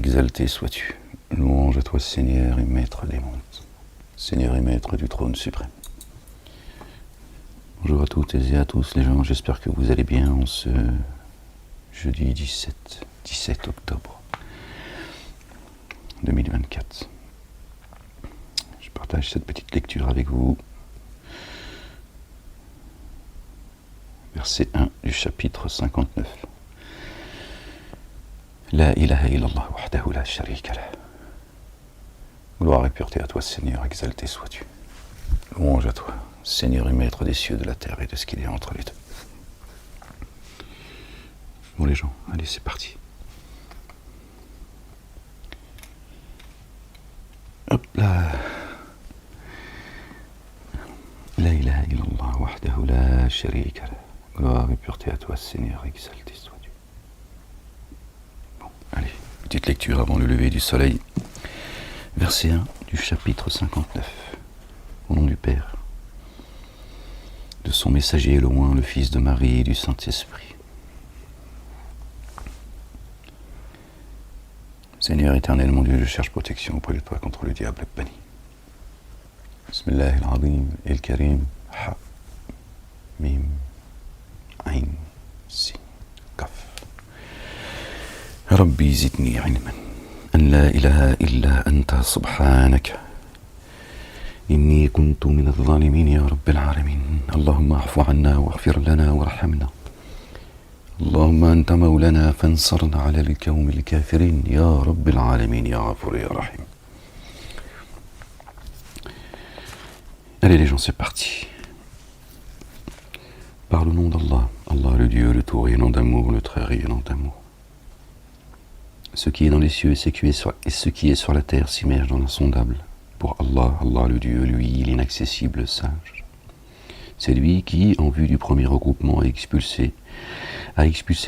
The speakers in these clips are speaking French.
exalté sois-tu. Louange à toi, Seigneur et Maître des mondes, Seigneur et Maître du trône suprême. Bonjour à toutes et à tous les gens, j'espère que vous allez bien en ce jeudi 17 octobre 2024. Je partage cette petite lecture avec vous. Verset 1 du chapitre 59. La ilaha illallah wahdahu la sharika lah. Gloire et pureté à toi, Seigneur, exalté sois-tu. Louange à toi, Seigneur et Maître des cieux, de la terre et de ce qu'il y a entre les deux. Bon les gens, allez, c'est parti. Hop là. La ilaha illallah wahdahu la sharika lah. Gloire et pureté à toi, Seigneur, exalté sois-tu. Bon, allez, petite lecture avant le lever du soleil. Verset 1 du chapitre 59. Au nom du Père, de son messager loin, le Fils de Marie et du Saint-Esprit. Seigneur éternel, mon Dieu, je cherche protection auprès de toi contre le diable banni. Bismillah al-Azim el-Karim, Ha, Mim, Ain, Sin, Kaf. Rabbi zidni ilman, an la ilaha illa anta subhanak. إني كنت من الظالمين يا رب العالمين اللهم اعف عنا واغفر لنا وارحمنا اللهم أنت مولانا فانصرنا على القوم الكافرين يا رب العالمين يا غفور يا رحيم. Allez les gens, c'est parti. Par le nom d'Allah, Allah le Dieu, le tout rayonnant d'amour, le très rayonnant d'amour. Ce qui est dans les cieux et ce qui est sur la terre s'immerge dans l'insondable. Pour Allah, Allah le Dieu, lui, l'inaccessible sage. C'est lui qui, en vue du premier regroupement, a expulsé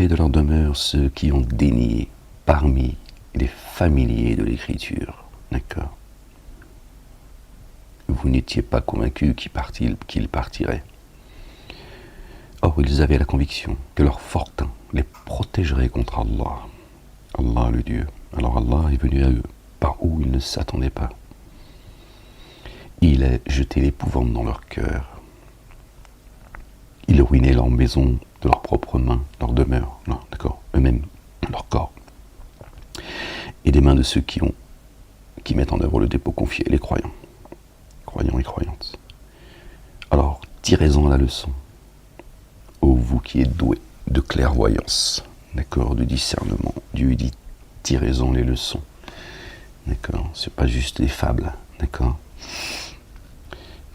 de leur demeure ceux qui ont dénié parmi les familiers de l'écriture. D'accord. Vous n'étiez pas convaincus qu'ils partiraient. Or, ils avaient la conviction que leur fortin les protégerait contre Allah. Allah le Dieu. Alors Allah est venu à eux, par où ils ne s'attendaient pas. Il a jeté l'épouvante dans leur cœur. Il ruinait leur maison de leurs propres mains, leur demeure, non, d'accord, eux-mêmes, leur corps. Et des mains de ceux qui mettent en œuvre le dépôt confié, les croyants et croyantes. Alors, tirez-en la leçon, ô vous qui êtes doués de clairvoyance, d'accord, de discernement. Dieu dit, tirez-en les leçons, d'accord, c'est pas juste des fables, d'accord.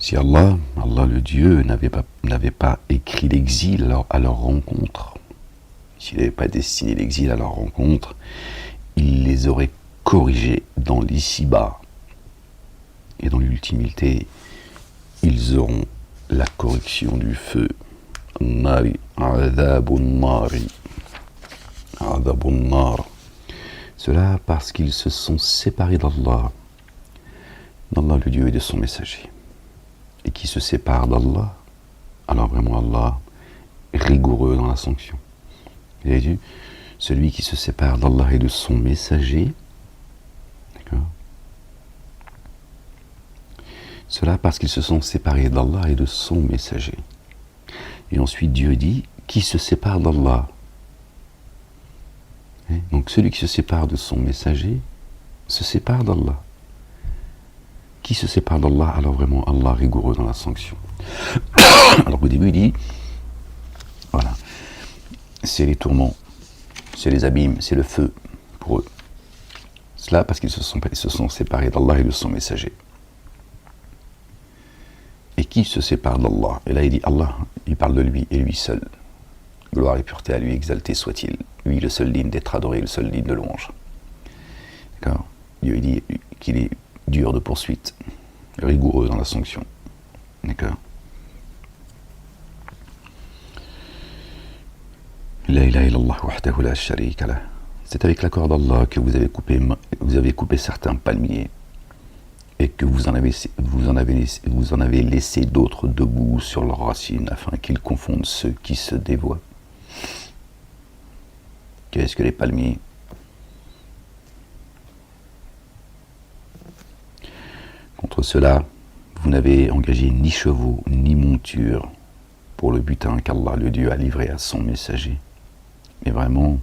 Si Allah le Dieu, n'avait pas écrit l'exil à leur rencontre, s'il n'avait pas destiné l'exil à leur rencontre, il les aurait corrigés dans l'ici-bas. Et dans l'ultimité, ils auront la correction du feu. Nari, adabun nari, adabun nar. Cela parce qu'ils se sont séparés d'Allah le Dieu et de son messager. Et qui se sépare d'Allah, alors vraiment Allah rigoureux dans la sanction. Vous avez vu, celui qui se sépare d'Allah et de son messager, d'accord, cela parce qu'ils se sont séparés d'Allah et de son messager. Et ensuite Dieu dit, qui se sépare d'Allah. Donc celui qui se sépare de son messager se sépare d'Allah. Qui se sépare d'Allah, alors vraiment Allah rigoureux dans la sanction. Alors au début il dit, voilà, c'est les tourments, c'est les abîmes, c'est le feu pour eux. Cela parce qu'ils se sont séparés d'Allah et de son messager. Et qui se sépare d'Allah? Et là il dit Allah, il parle de lui et lui seul. Gloire et pureté à lui, exalté soit-il. Lui le seul digne d'être adoré, le seul digne de louange. D'accord. Dieu dit qu'il est dur de poursuite, rigoureux dans la sanction. D'accord. La ilaha illallah wahdahu la sharika lah. C'est avec l'accord d'Allah que vous avez coupé certains palmiers et que vous en avez laissé d'autres debout sur leurs racines afin qu'ils confondent ceux qui se dévoient. Qu'est-ce que les palmiers? Contre cela, vous n'avez engagé ni chevaux, ni monture pour le butin qu'Allah, le Dieu, a livré à son messager. Mais vraiment,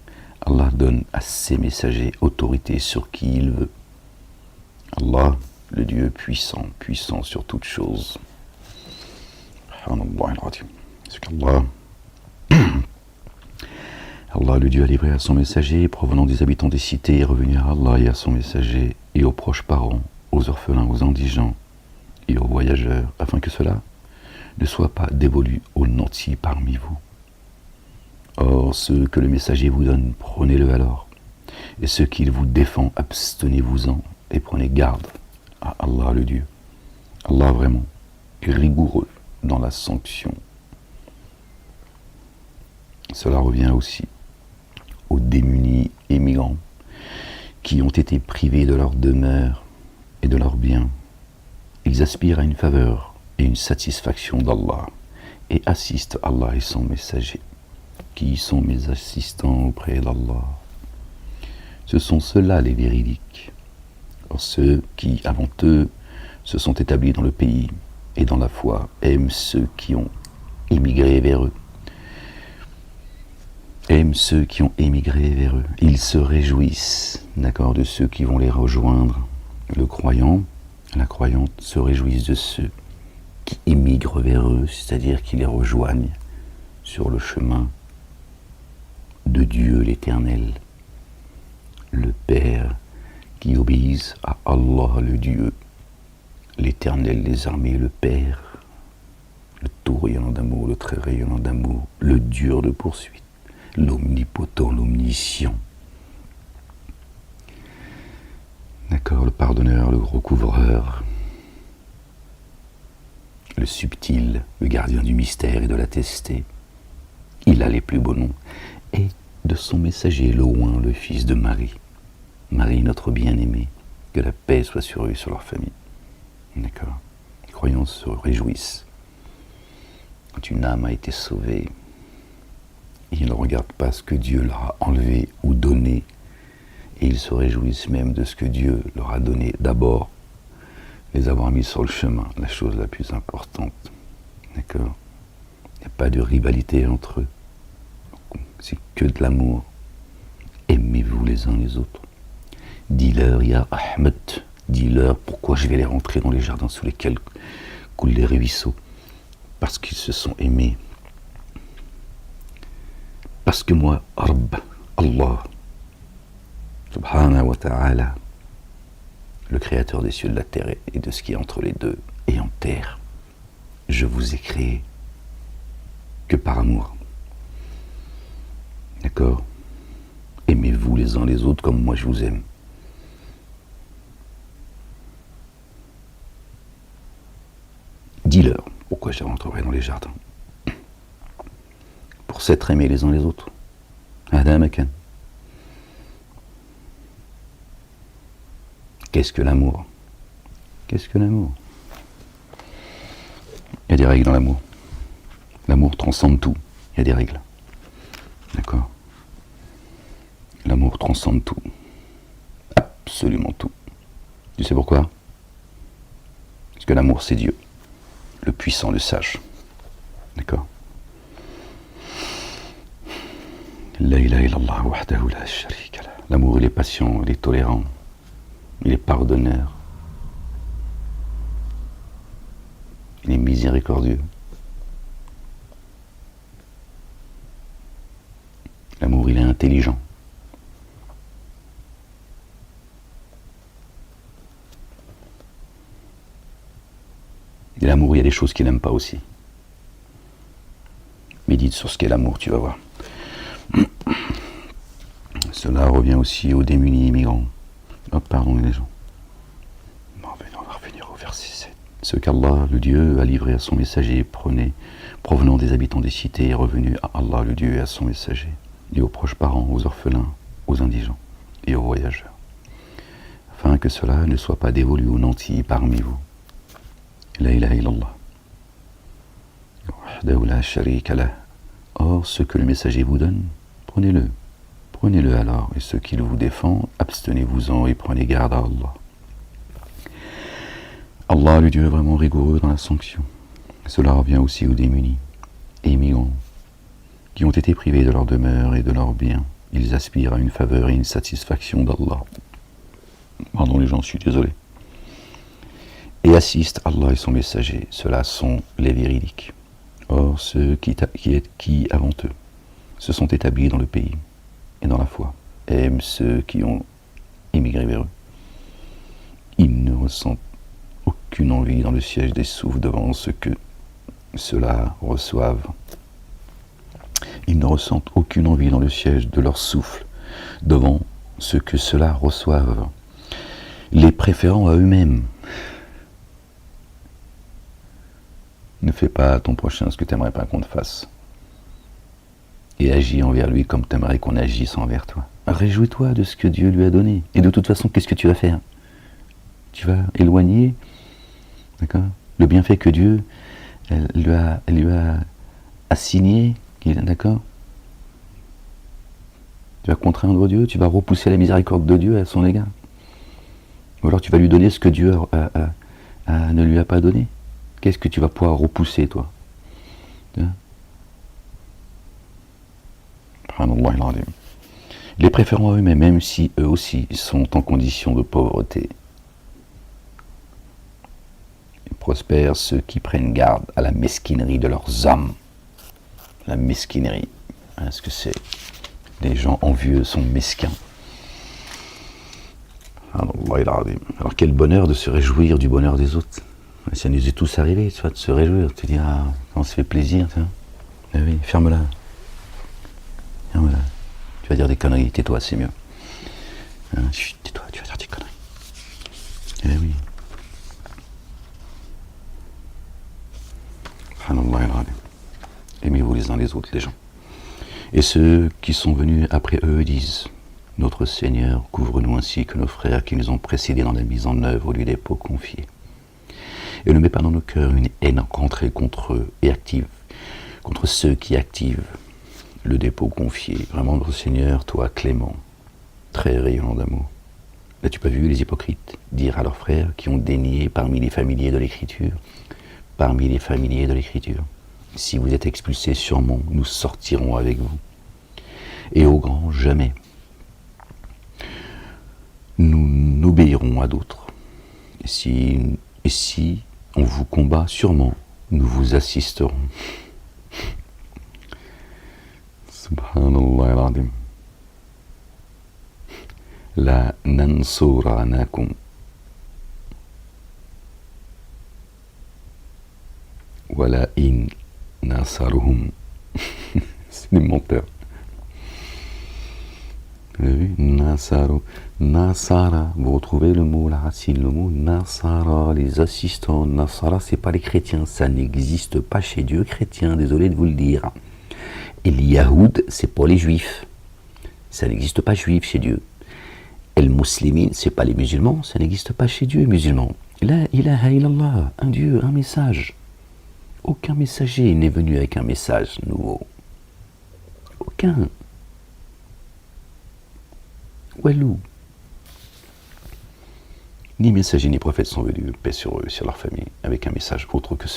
Allah donne à ses messagers autorité sur qui il veut. Allah, le Dieu puissant, puissant sur toutes choses. C'est qu'Allah, Allah, le Dieu, a livré à son messager, provenant des habitants des cités, est revenu à Allah et à son messager, et aux proches parents, aux orphelins, aux indigents et aux voyageurs, afin que cela ne soit pas dévolu aux nantis parmi vous. Or, ce que le messager vous donne, prenez-le alors, et ce qu'il vous défend, abstenez-vous-en, et prenez garde à Allah le Dieu. Allah vraiment est rigoureux dans la sanction. Cela revient aussi aux démunis et migrants qui ont été privés de leur demeure et de leurs biens. Ils aspirent à une faveur et une satisfaction d'Allah et assistent Allah et son messager. Qui sont mes assistants auprès d'Allah? Ce sont ceux-là les véridiques. Or, ceux qui, avant eux, se sont établis dans le pays et dans la foi, aiment ceux qui ont émigré vers eux. Aiment ceux qui ont émigré vers eux. Ils se réjouissent, d'accord, de ceux qui vont les rejoindre. Le croyant, la croyante se réjouissent de ceux qui émigrent vers eux, c'est-à-dire qui les rejoignent sur le chemin de Dieu l'Éternel, le Père, qui obéissent à Allah le Dieu, l'Éternel des armées, le Père, le tout rayonnant d'amour, le très rayonnant d'amour, le dur de poursuite, l'omnipotent, l'omniscient. D'accord, le pardonneur, le recouvreur, le subtil, le gardien du mystère et de la testé. Il a les plus beaux noms. Et de son messager, le oint, le fils de Marie. Marie, notre bien-aimée, que la paix soit sur eux et sur leur famille. D'accord. Les croyants se réjouissent. Quand une âme a été sauvée, ils ne regardent pas ce que Dieu leur a enlevé ou donné, et ils se réjouissent même de ce que Dieu leur a donné. D'abord, les avoir mis sur le chemin, la chose la plus importante. D'accord. Il n'y a pas de rivalité entre eux. C'est que de l'amour. Aimez-vous les uns les autres. Dis-leur, Ya Ahmed, dis-leur pourquoi je vais les rentrer dans les jardins sous lesquels coulent les ruisseaux. Parce qu'ils se sont aimés. Parce que moi, Rabb, Allah, subhanahu wa ta'ala, le créateur des cieux, de la terre et de ce qui est entre les deux et en terre, je vous ai créé que par amour. D'accord? Aimez-vous les uns les autres comme moi je vous aime. Dis-leur pourquoi je les rentrerai dans les jardins. Pour s'être aimés les uns les autres. Adamakan. Qu'est-ce que l'amour? Qu'est-ce que l'amour? Il y a des règles dans l'amour. L'amour transcende tout. Il y a des règles. D'accord? L'amour transcende tout. Absolument tout. Tu sais pourquoi? Parce que l'amour, c'est Dieu. Le puissant, le sage. D'accord? La ilaha illallah wahdahu la sharika lah. L'amour, il est patient, il est tolérant, il est pardonneur, il est miséricordieux. L'amour, il est intelligent. Et l'amour, il y a des choses qu'il n'aime pas aussi. Médite sur ce qu'est l'amour, tu vas voir. Cela revient aussi aux démunis immigrants. Oh, pardon les gens. Bon, on va revenir au verset 7. Ce qu'Allah, le Dieu, a livré à son messager, provenant des habitants des cités, est revenu à Allah, le Dieu, et à son messager, et aux proches parents, aux orphelins, aux indigents et aux voyageurs, afin que cela ne soit pas dévolu aux nantis parmi vous. La ilaha illallah. Wahdahu la sharika lah. Or, ce que le messager vous donne, prenez-le. Prenez-le alors, et ce qu'il vous défend, abstenez-vous-en et prenez garde à Allah. Allah, le Dieu, est vraiment rigoureux dans la sanction. Cela revient aussi aux démunis et immigrants qui ont été privés de leur demeure et de leurs biens. Ils aspirent à une faveur et une satisfaction d'Allah. Pardon les gens, je suis désolé. Et assistent Allah et son messager. Ceux-là sont les véridiques. Or, ceux qui avant eux, se sont établis dans le pays et dans la foi, aiment ceux qui ont émigré vers eux. Ils ne ressentent aucune envie dans le siège des souffles devant ce que ceux-là reçoivent. Ils ne ressentent aucune envie dans le siège de leur souffle devant ce que ceux-là reçoivent, les préférant à eux-mêmes. Ne fais pas à ton prochain ce que tu n'aimerais pas qu'on te fasse. Et agis envers lui comme tu aimerais qu'on agisse envers toi. Réjouis-toi de ce que Dieu lui a donné. Et de toute façon, qu'est-ce que tu vas faire? Tu vas éloigner, d'accord, le bienfait que Dieu lui a assigné, d'accord? Tu vas contraindre Dieu, tu vas repousser la miséricorde de Dieu à son égard. Ou alors tu vas lui donner ce que Dieu ne lui a pas donné. Qu'est-ce que tu vas pouvoir repousser, toi? Les préférant à eux-mêmes, même si eux aussi sont en condition de pauvreté. Ils prospèrent ceux qui prennent garde à la mesquinerie de leurs âmes. La mesquinerie, ce que c'est? Les gens envieux sont mesquins. Alors quel bonheur de se réjouir du bonheur des autres. Ça nous est tous arrivé, tu vois, de se réjouir, de te dire, ah, on se fait plaisir, tu vois. Ah oui, ferme-la. Ferme-la. Tu vas dire des conneries, tais-toi, c'est mieux. Chut, tais-toi, tu vas dire des conneries. Eh oui. Aimez-vous les uns les autres, les gens. Et ceux qui sont venus après eux disent, notre Seigneur, couvre-nous ainsi que nos frères qui nous ont précédés dans la mise en œuvre au lieu des pots confiés. Et ne mets pas dans nos cœurs une haine rentrée contre eux et active, contre ceux qui activent le dépôt confié. Vraiment, notre Seigneur, toi, clément, très rayonnant d'amour. N'as-tu pas vu les hypocrites dire à leurs frères qui ont dénié parmi les familiers de l'Écriture, si vous êtes expulsés sûrement, nous sortirons avec vous. Et au grand jamais, nous n'obéirons à d'autres. Et si on vous combat, sûrement, nous vous assisterons. Subhanallah al-Azim. La nansuranakum. Wala in nasaruhum. C'est des menteurs. Vous avez vu? Nasaru. Nasara. Vous retrouvez le mot, la racine, le mot Nasara, les assistants. Nasara, c'est pas les chrétiens. Ça n'existe pas chez Dieu chrétien, désolé de vous le dire. Et les Yahoud, c'est pas les juifs. Ça n'existe pas juif chez Dieu. Et le muslimin, c'est pas les musulmans. Ça n'existe pas chez Dieu, musulmans. La ilaha illallah, un Dieu, un message. Aucun messager n'est venu avec un message nouveau. Aucun. Walou. Ni messagers ni prophètes sont venus, paix sur eux, sur leur famille, avec un message autre que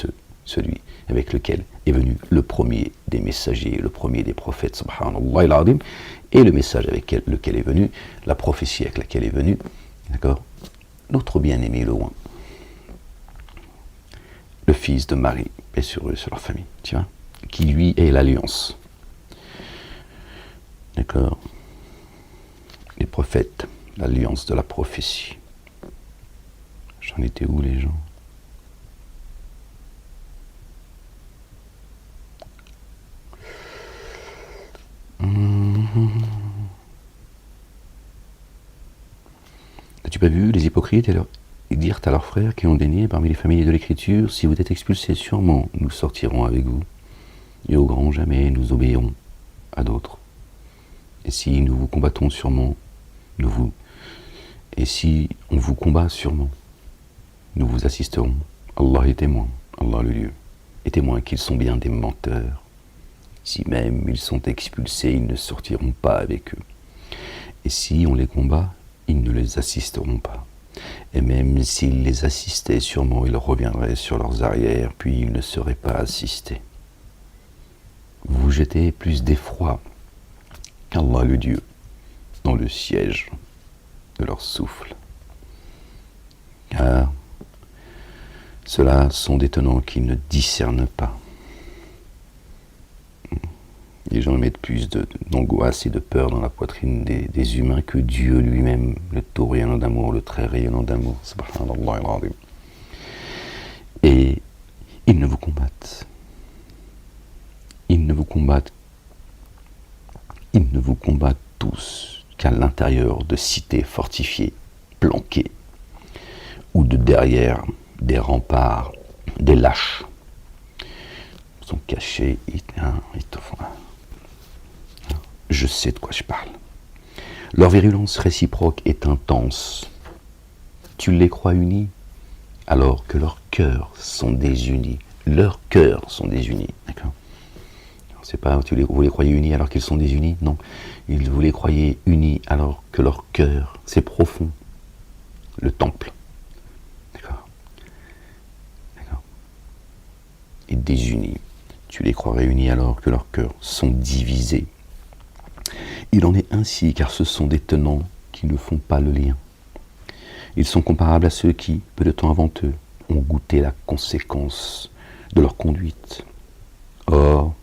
celui avec lequel est venu le premier des messagers, le premier des prophètes, subhanallah al-azim, et le message avec lequel est venu, la prophétie avec laquelle est venu, d'accord, notre bien-aimé le loin, le fils de Marie, paix sur eux, sur leur famille, tu vois, qui lui est l'alliance, d'accord, les prophètes, l'alliance de la prophétie. J'en étais où, les gens? N'as-tu pas vu les hypocrites dirent à leurs frères qui ont dénié parmi les familles de l'Écriture, si vous êtes expulsés, sûrement nous sortirons avec vous, et au grand jamais nous obéirons à d'autres. Et si nous vous combattons sûrement, et si on vous combat sûrement, nous vous assisterons. Allah est témoin, Allah le Dieu, est témoin qu'ils sont bien des menteurs. Si même ils sont expulsés, ils ne sortiront pas avec eux. Et si on les combat, ils ne les assisteront pas. Et même s'ils les assistaient, sûrement ils reviendraient sur leurs arrières, puis ils ne seraient pas assistés. Vous jetez plus d'effroi qu'Allah le Dieu dans le siège de leur souffle. Car ceux-là sont des tenants qui ne discernent pas. Les gens mettent plus d'angoisse et de peur dans la poitrine des humains que Dieu lui-même, le tout rayonnant d'amour, le très rayonnant d'amour. Subhanallah al-azim. Et ils ne vous combattent. Ils ne vous combattent tous qu'à l'intérieur de cités fortifiées, planquées, ou de derrière des remparts, des lâches. Ils sont cachés, ils te font... Je sais de quoi je parle. Leur virulence réciproque est intense. Tu les crois unis alors que leurs cœurs sont désunis. Leurs cœurs sont désunis, d'accord ? C'est pas vous les croyez unis alors qu'ils sont désunis, non. Vous les croyez unis alors que leur cœur, c'est profond. Le temple, d'accord, est désuni. Tu les crois réunis alors que leurs cœurs sont divisés. Il en est ainsi car ce sont des tenants qui ne font pas le lien. Ils sont comparables à ceux qui, peu de temps avant eux, ont goûté la conséquence de leur conduite. Or,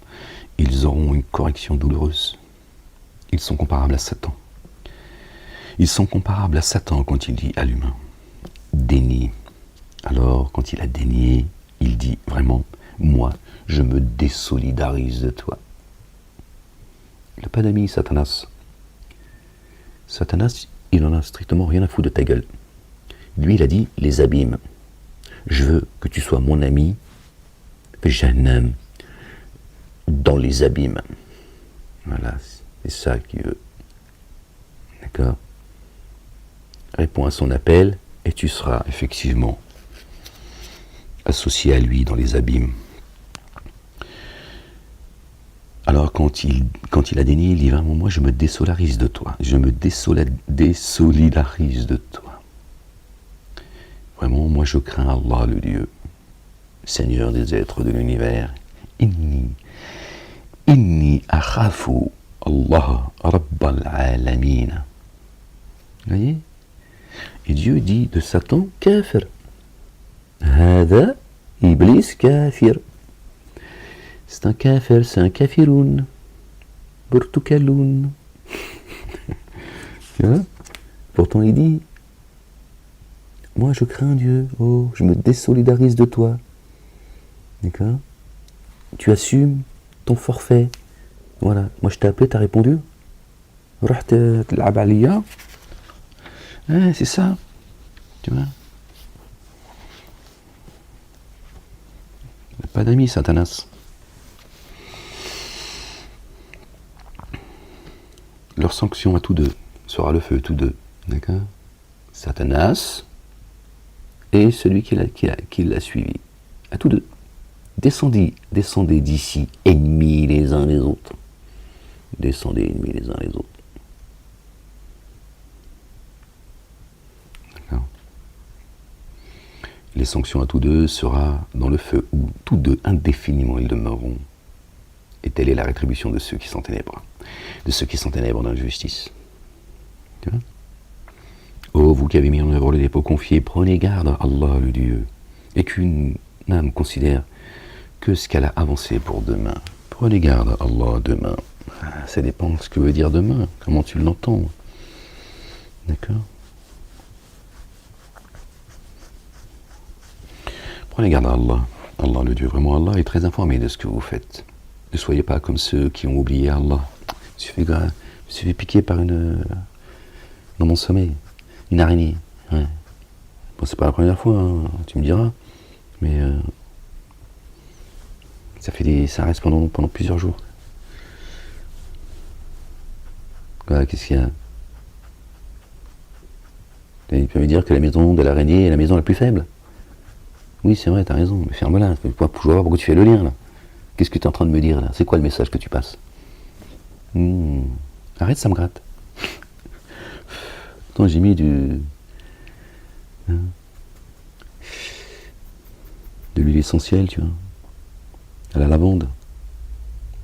ils auront une correction douloureuse. Ils sont comparables à Satan. Ils sont comparables à Satan quand il dit à l'humain « dénie ». Alors, quand il a dénié, il dit vraiment « moi, je me désolidarise de toi ». Il n'a pas d'amis, Satanas. Satanas, il n'en a strictement rien à foutre de ta gueule. Lui, il a dit les abîmes. Je veux que tu sois mon ami, Jahannam, dans les abîmes. Voilà, c'est ça qu'il veut. D'accord ? Réponds à son appel et tu seras effectivement associé à lui dans les abîmes. Alors quand il a dénié, il dit vraiment, moi je me désolidarise de toi. Je me désolidarise de toi. Vraiment, moi je crains Allah le Dieu, Seigneur des êtres de l'univers. Inni akhafu Allah Rabbal Alamin. Vous voyez ? Et Dieu dit de Satan, kafir. Hada Iblis kafir. C'est un kafir, c'est un kafiroun. Burtukaloun. Tu vois ? Pourtant il dit, moi je crains Dieu, oh, je me désolidarise de toi. D'accord ? Tu assumes ton forfait. Voilà, moi je t'ai appelé, t'as répondu. C'est ça. Tu vois ? Pas d'amis, Satanas. Leur sanction à tous deux sera le feu, tous deux. D'accord ? Satanas et celui qui l'a suivi. À tous deux. Descendez d'ici, ennemis les uns les autres. Descendez, ennemis les uns les autres. D'accord ? Les sanctions à tous deux sera dans le feu où tous deux indéfiniment ils demeureront. Et telle est la rétribution de ceux qui sont ténèbres, de ceux qui sont ténèbres d'injustice. Tu vois ? Oh, vous qui avez mis en œuvre le dépôt confié, prenez garde à Allah le Dieu, et qu'une âme considère que ce qu'elle a avancé pour demain. Prenez garde à Allah demain. Ça dépend de ce que veut dire demain, comment tu l'entends. D'accord ? Prenez garde à Allah. Allah le Dieu, vraiment Allah est très informé de ce que vous faites. Ne soyez pas comme ceux qui ont oublié Allah. Je me suis fait piquer par dans mon sommeil, une araignée. Ouais. Bon, c'est pas la première fois, hein, tu me diras, mais ça reste pendant plusieurs jours. Voilà, qu'est-ce qu'il y a ? Tu peux me dire que la maison de l'araignée est la maison la plus faible ? Oui, c'est vrai, t'as raison, mais ferme-la. Je vois pourquoi tu fais le lien, là. Qu'est-ce que tu es en train de me dire, là ? C'est quoi le message que tu passes ? Arrête, ça me gratte. Attends, j'ai mis essentielle, tu vois, à la lavande,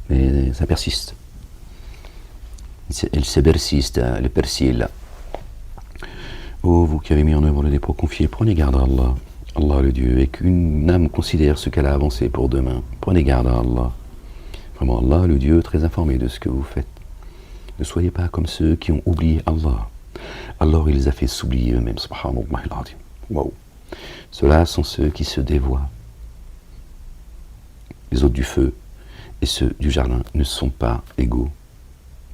mais ça persiste. Elle se persiste, le persil là. Oh, vous qui avez mis en œuvre le dépôt confié, prenez garde à Allah. Allah le Dieu, et qu'une âme considère ce qu'elle a avancé pour demain. Prenez garde à Allah. Vraiment, Allah le Dieu, très informé de ce que vous faites. Ne soyez pas comme ceux qui ont oublié Allah. Alors il les a fait s'oublier eux-mêmes. Subhanallah al-azim. Wow. Ceux-là sont ceux qui se dévoient. Les hôtes du feu et ceux du jardin ne sont pas égaux.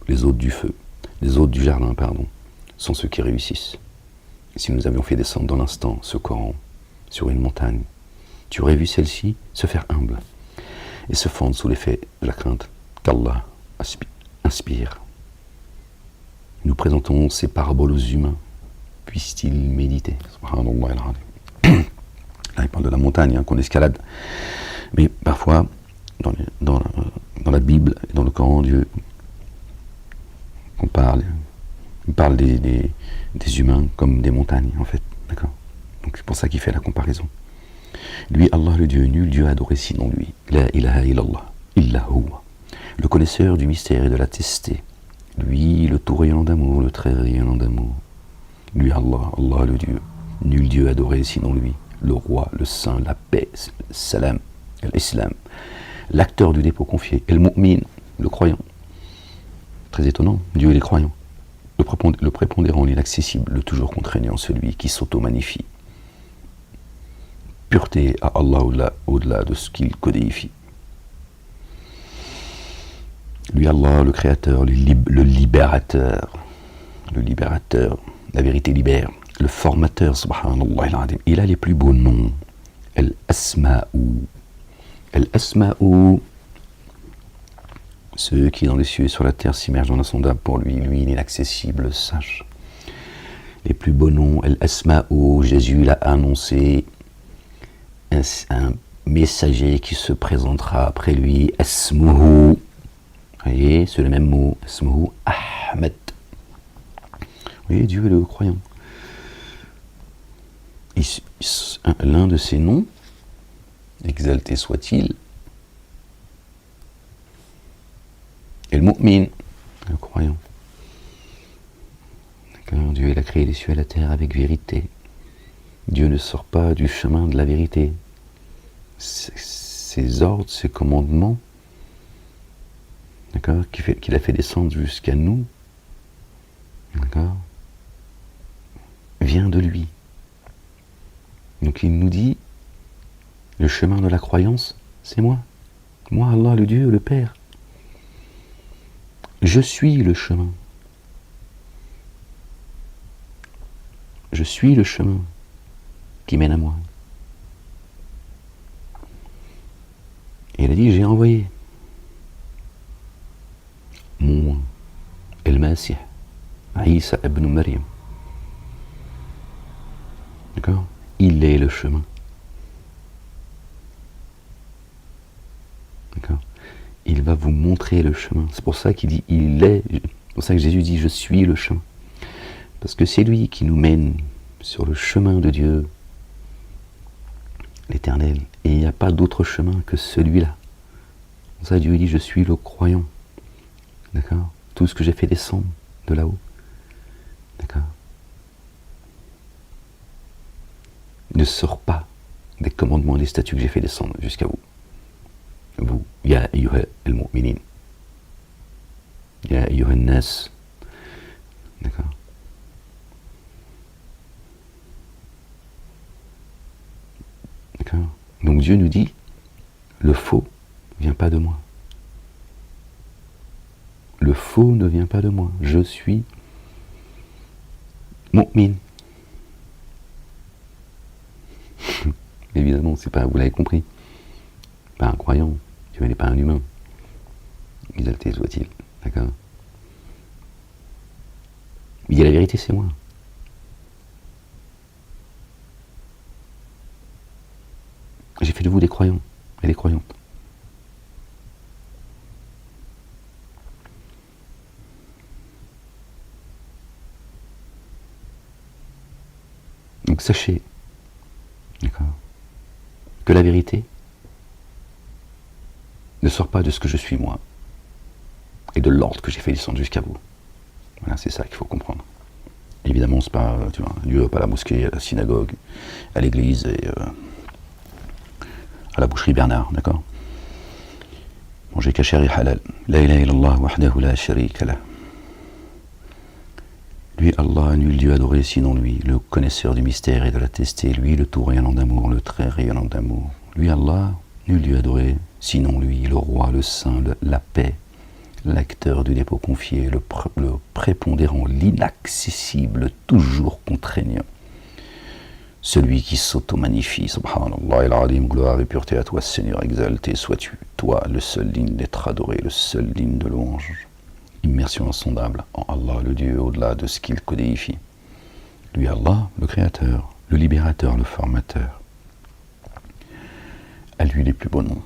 Les hôtes du feu, les hôtes du jardin, pardon, sont ceux qui réussissent. Et si nous avions fait descendre dans l'instant ce Coran sur une montagne, tu aurais vu celle-ci se faire humble et se fendre sous l'effet de la crainte qu'Allah inspire. Nous présentons ces paraboles aux humains. Puissent-ils méditer? Subhanallah al-azim. Là, il parle de la montagne qu'on escalade. Mais parfois, dans la Bible, dans le Coran, Dieu, il parle des humains comme des montagnes, en fait. D'accord? Donc c'est pour ça qu'il fait la comparaison. Lui, Allah le Dieu, nul Dieu adoré sinon lui. La ilaha illallah, illa huwa. Le connaisseur du mystère et de la testé. Lui, le tout rayonnant d'amour, le très rayonnant d'amour. Lui, Allah, Allah le Dieu, nul Dieu adoré sinon lui. Le roi, le saint, la paix, le salam, l'islam. L'acteur du dépôt confié, el mu'min, le croyant. Très étonnant, Dieu et les croyants. Le prépondérant, l'inaccessible, le toujours contraignant, celui qui s'auto-magnifie. Pureté à Allah au-delà de ce qu'il codéifie. Lui, Allah, le créateur, le libérateur, la vérité libère, le formateur, subhanallah al-azim. Il a les plus beaux noms. El-Asma'u. El-Asma'u. Ceux qui dans les cieux et sur la terre s'immergent dans l'insondable pour lui, l'inaccessible, sage. Les plus beaux noms, El-Asma'u, Jésus l'a annoncé, un messager qui se présentera après lui, Asmuhu. Vous voyez, c'est le même mot, Asmuhu, Ahmed. Vous voyez, Dieu est le croyant. L'un de ses noms, exalté soit-il, est le mu'min, le croyant. D'accord, Dieu il a créé les cieux et la terre avec vérité. Dieu ne sort pas du chemin de la vérité. Ses ordres, ses commandements, d'accord, qu'il a fait descendre jusqu'à nous, d'accord, vient de lui. Donc il nous dit, le chemin de la croyance, c'est moi. Moi, Allah, le Dieu, le Père. Je suis le chemin. Je suis le chemin qui mène à moi. Et il a dit, j'ai envoyé mon El-Masih, Isa ibn Maryam. D'accord? Il est le chemin. D'accord? Il va vous montrer le chemin. C'est pour ça qu'il dit, il est. C'est pour ça que Jésus dit, je suis le chemin. Parce que c'est lui qui nous mène sur le chemin de Dieu, l'éternel. Et il n'y a pas d'autre chemin que celui-là. Pour ça, Dieu dit, je suis le croyant. D'accord? Tout ce que j'ai fait descendre de là-haut. D'accord? Ne sort pas des commandements et des statuts que j'ai fait descendre jusqu'à vous. Vous, ya ayyuha al-mu'minin. Ya ayyuha al-nas. D'accord? D'accord? Donc Dieu nous dit, le faux ne vient pas de moi. Le faux ne vient pas de moi. Je suis mu'min. Évidemment, c'est pas, vous l'avez compris, pas un croyant. Dieu n'est pas un humain. Exalté soit-il. D'accord? Il dit la vérité, c'est moi. J'ai fait de vous des croyants et des croyantes. Donc sachez, d'accord, que la vérité, ne sort pas de ce que je suis moi, et de l'ordre que j'ai fait descendre jusqu'à vous. Voilà, c'est ça qu'il faut comprendre. Évidemment, c'est pas, tu vois, Dieu va pas à la mosquée, à la synagogue, à l'église et à la boucherie Bernard, d'accord? Manger kasher et halal. La ilaha illallah wahdahu la sharika lah. Lui, Allah, nul Dieu adoré sinon lui, le connaisseur du mystère et de la testé, lui, le tout rayonnant d'amour, le très rayonnant d'amour. Lui, Allah, nul Dieu adoré sinon lui, le roi, le saint, la paix, l'acteur du dépôt confié, le prépondérant, l'inaccessible, toujours contraignant. Celui qui s'auto-magnifie, subhanallah, el-alim, gloire et pureté à toi, Seigneur exalté, sois-tu, toi, le seul digne d'être adoré, le seul digne de louange. Immersion insondable en Allah, le Dieu, au-delà de ce qu'il codéifie. Lui, Allah, le Créateur, le Libérateur, le Formateur. À lui les plus beaux noms.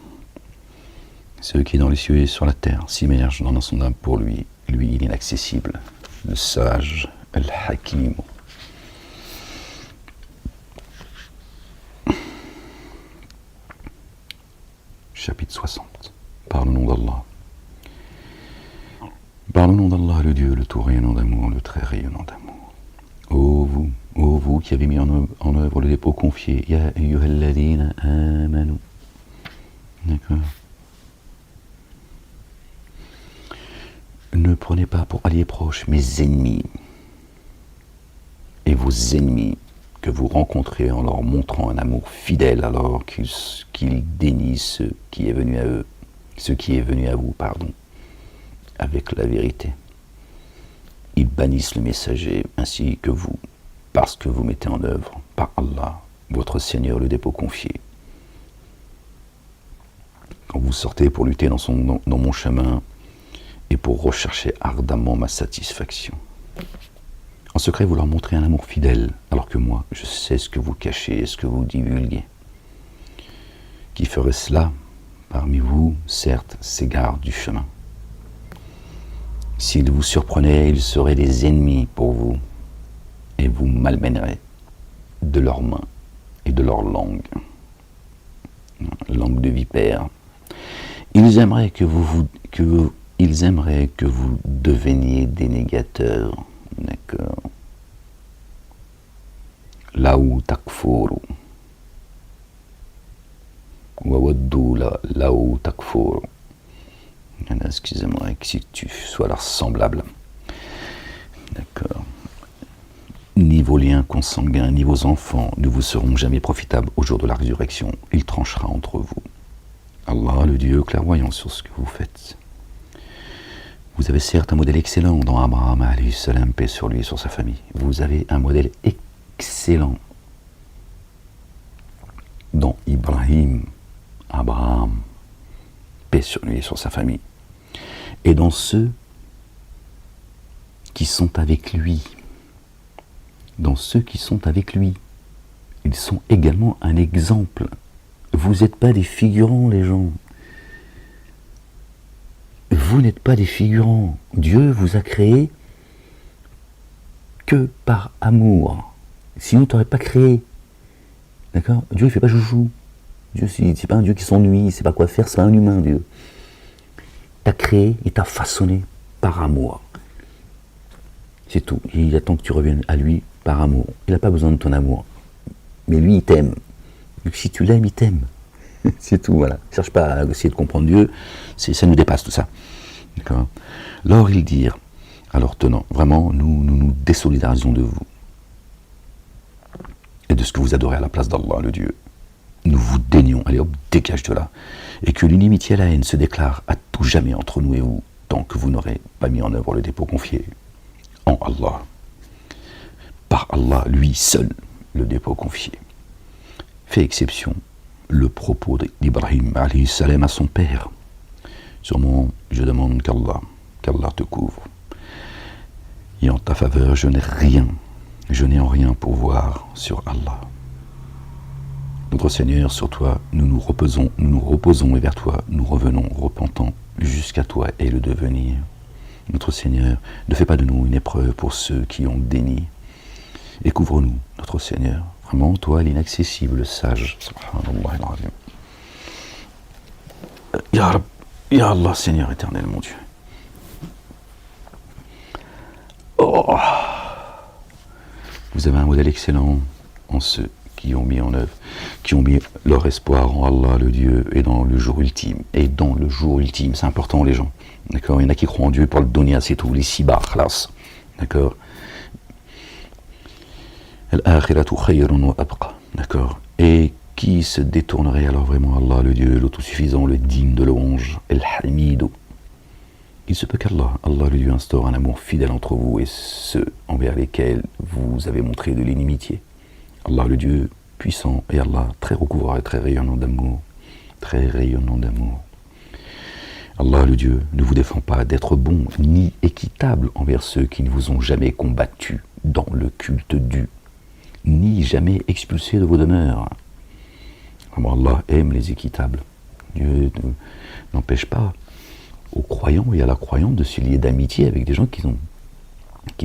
Ceux qui, dans les cieux et sur la terre, s'immergent dans l'insondable pour lui, lui, l'inaccessible, le sage, al-Hakim. Chapitre 60. Par le nom d'Allah. Par le nom d'Allah, le Dieu, le tout rayonnant d'amour, le très rayonnant d'amour. Ô vous qui avez mis en œuvre le dépôt confié, Ya ayyuhalladhina amanu. D'accord. Ne prenez pas pour alliés proches mes ennemis et vos ennemis que vous rencontrez en leur montrant un amour fidèle alors qu'ils dénient ce qui est venu à eux, ce qui est venu à vous, avec la vérité. Ils bannissent le messager ainsi que vous, parce que vous mettez en œuvre, par Allah, votre Seigneur, le dépôt confié. Quand vous sortez pour lutter dans mon chemin et pour rechercher ardemment ma satisfaction. En secret, vous leur montrez un amour fidèle, alors que moi, je sais ce que vous cachez et ce que vous divulguez. Qui ferait cela parmi vous, certes, s'égare du chemin. S'ils vous surprenaient, ils seraient des ennemis pour vous, et vous malmèneraient de leurs mains et de leur langue. Langue de vipère. Ils aimeraient que vous deveniez des négateurs. D'accord. Laou takfuru. Wawaddu laou takfuru. Il y en a ce qu'ils aimeraient que si tu sois leur semblable. D'accord. Ni vos liens consanguins, ni vos enfants ne vous seront jamais profitables au jour de la résurrection. Il tranchera entre vous. Allah, le Dieu clairvoyant sur ce que vous faites. Vous avez certes un modèle excellent dans Abraham, alayhi salam, paix sur lui et sur sa famille. Vous avez un modèle excellent dans Ibrahim, Abraham, paix sur lui et sur sa famille. Et dans ceux qui sont avec lui. Dans ceux qui sont avec lui. Ils sont également un exemple. Vous n'êtes pas des figurants, les gens. Vous n'êtes pas des figurants. Dieu vous a créé que par amour. Sinon, tu n'aurais pas créé. D'accord? Dieu, il ne fait pas joujou. Dieu, c'est pas un Dieu qui s'ennuie, il ne sait pas quoi faire, c'est pas un humain, Dieu. T'as créé et t'as façonné par amour. C'est tout. Il attend que tu reviennes à lui par amour. Il n'a pas besoin de ton amour. Mais lui, il t'aime. Donc si tu l'aimes, il t'aime. C'est tout, voilà. Ne cherche pas à essayer de comprendre Dieu. Ça nous dépasse tout ça. D'accord. Lors ils dirent, alors tenant, vraiment, nous désolidarisons de vous. Et de ce que vous adorez à la place d'Allah, le Dieu. Nous vous dénions, allez hop, dégage de là. Et que l'inimitié et la haine se déclarent à tout jamais entre nous et vous, tant que vous n'aurez pas mis en œuvre le dépôt confié en Allah. Par Allah, lui seul, le dépôt confié. Fait exception, le propos d'Ibrahim alayhi salam à son père. Sûrement, je demande qu'Allah te couvre. Et en ta faveur, je n'ai en rien pour voir sur Allah. Notre Seigneur, sur toi, nous nous reposons et vers toi, nous revenons repentants jusqu'à toi et le devenir. Notre Seigneur, ne fais pas de nous une épreuve pour ceux qui ont déni. Et couvre-nous, notre Seigneur. Vraiment, toi, l'inaccessible, le sage. Subhanallah al-azim. Ya Rab, Ya Allah, Seigneur éternel, mon Dieu. Oh. Vous avez un modèle excellent en ceux qui ont mis en œuvre, qui ont mis leur espoir en Allah, le Dieu, et dans le jour ultime. Et dans le jour ultime, c'est important les gens. D'accord? Il y en a qui croient en Dieu pour le dunya, c'est tout, les siba, khlas. D'accord? Al-akhiratu khayrun wa abqa. D'accord? Et qui se détournerait alors vraiment Allah, le Dieu, l'autosuffisant, le digne de louange, El-Hamidu. Il se peut qu'Allah, Allah le Dieu, instaure un amour fidèle entre vous et ceux envers lesquels vous avez montré de l'inimitié. Allah le Dieu puissant et Allah très recouvrant et très rayonnant d'amour. Très rayonnant d'amour. Allah le Dieu ne vous défend pas d'être bon ni équitable envers ceux qui ne vous ont jamais combattu dans le culte dû, ni jamais expulsé de vos demeures. Allah aime les équitables. Dieu n'empêche pas aux croyants et à la croyante de se lier d'amitié avec des gens qui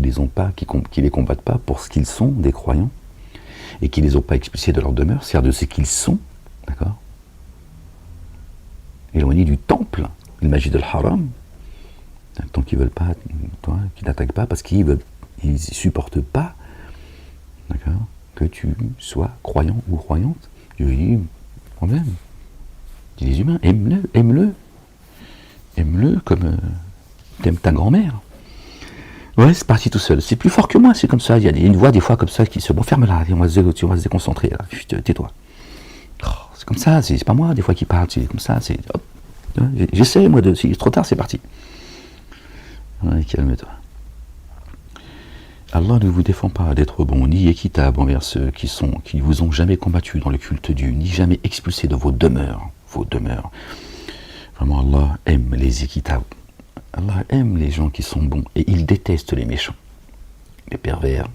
les combattent pas pour ce qu'ils sont, des croyants, et qui les ont pas expulsés de leur demeure, c'est-à-dire de ce qu'ils sont, d'accord, éloignés du temple, le Masjid al-Haram, tant qu'ils veulent pas, qu'ils n'attaquent pas, parce qu'ils ne supportent pas, d'accord, que tu sois croyant ou croyante. Dieu dit, problème. Dis les humains, aime-le comme t'aimes ta grand-mère. Ouais, c'est parti tout seul. C'est plus fort que moi, c'est comme ça. Il y a une voix des fois comme ça qui se... Bon, ferme-la, tu vas se déconcentrer, là. Chut, tais-toi. Oh, c'est comme ça, c'est pas moi des fois qui parle, c'est comme ça, c'est... Hop. J'essaie, moi, si c'est trop tard, c'est parti. Ouais, calme-toi. Allah ne vous défend pas d'être bon, ni équitable envers ceux qui vous ont jamais combattu dans le culte dû, ni jamais expulsé de vos demeures. Vraiment, Allah aime les équitables. Allah aime les gens qui sont bons et il déteste les méchants, les pervers,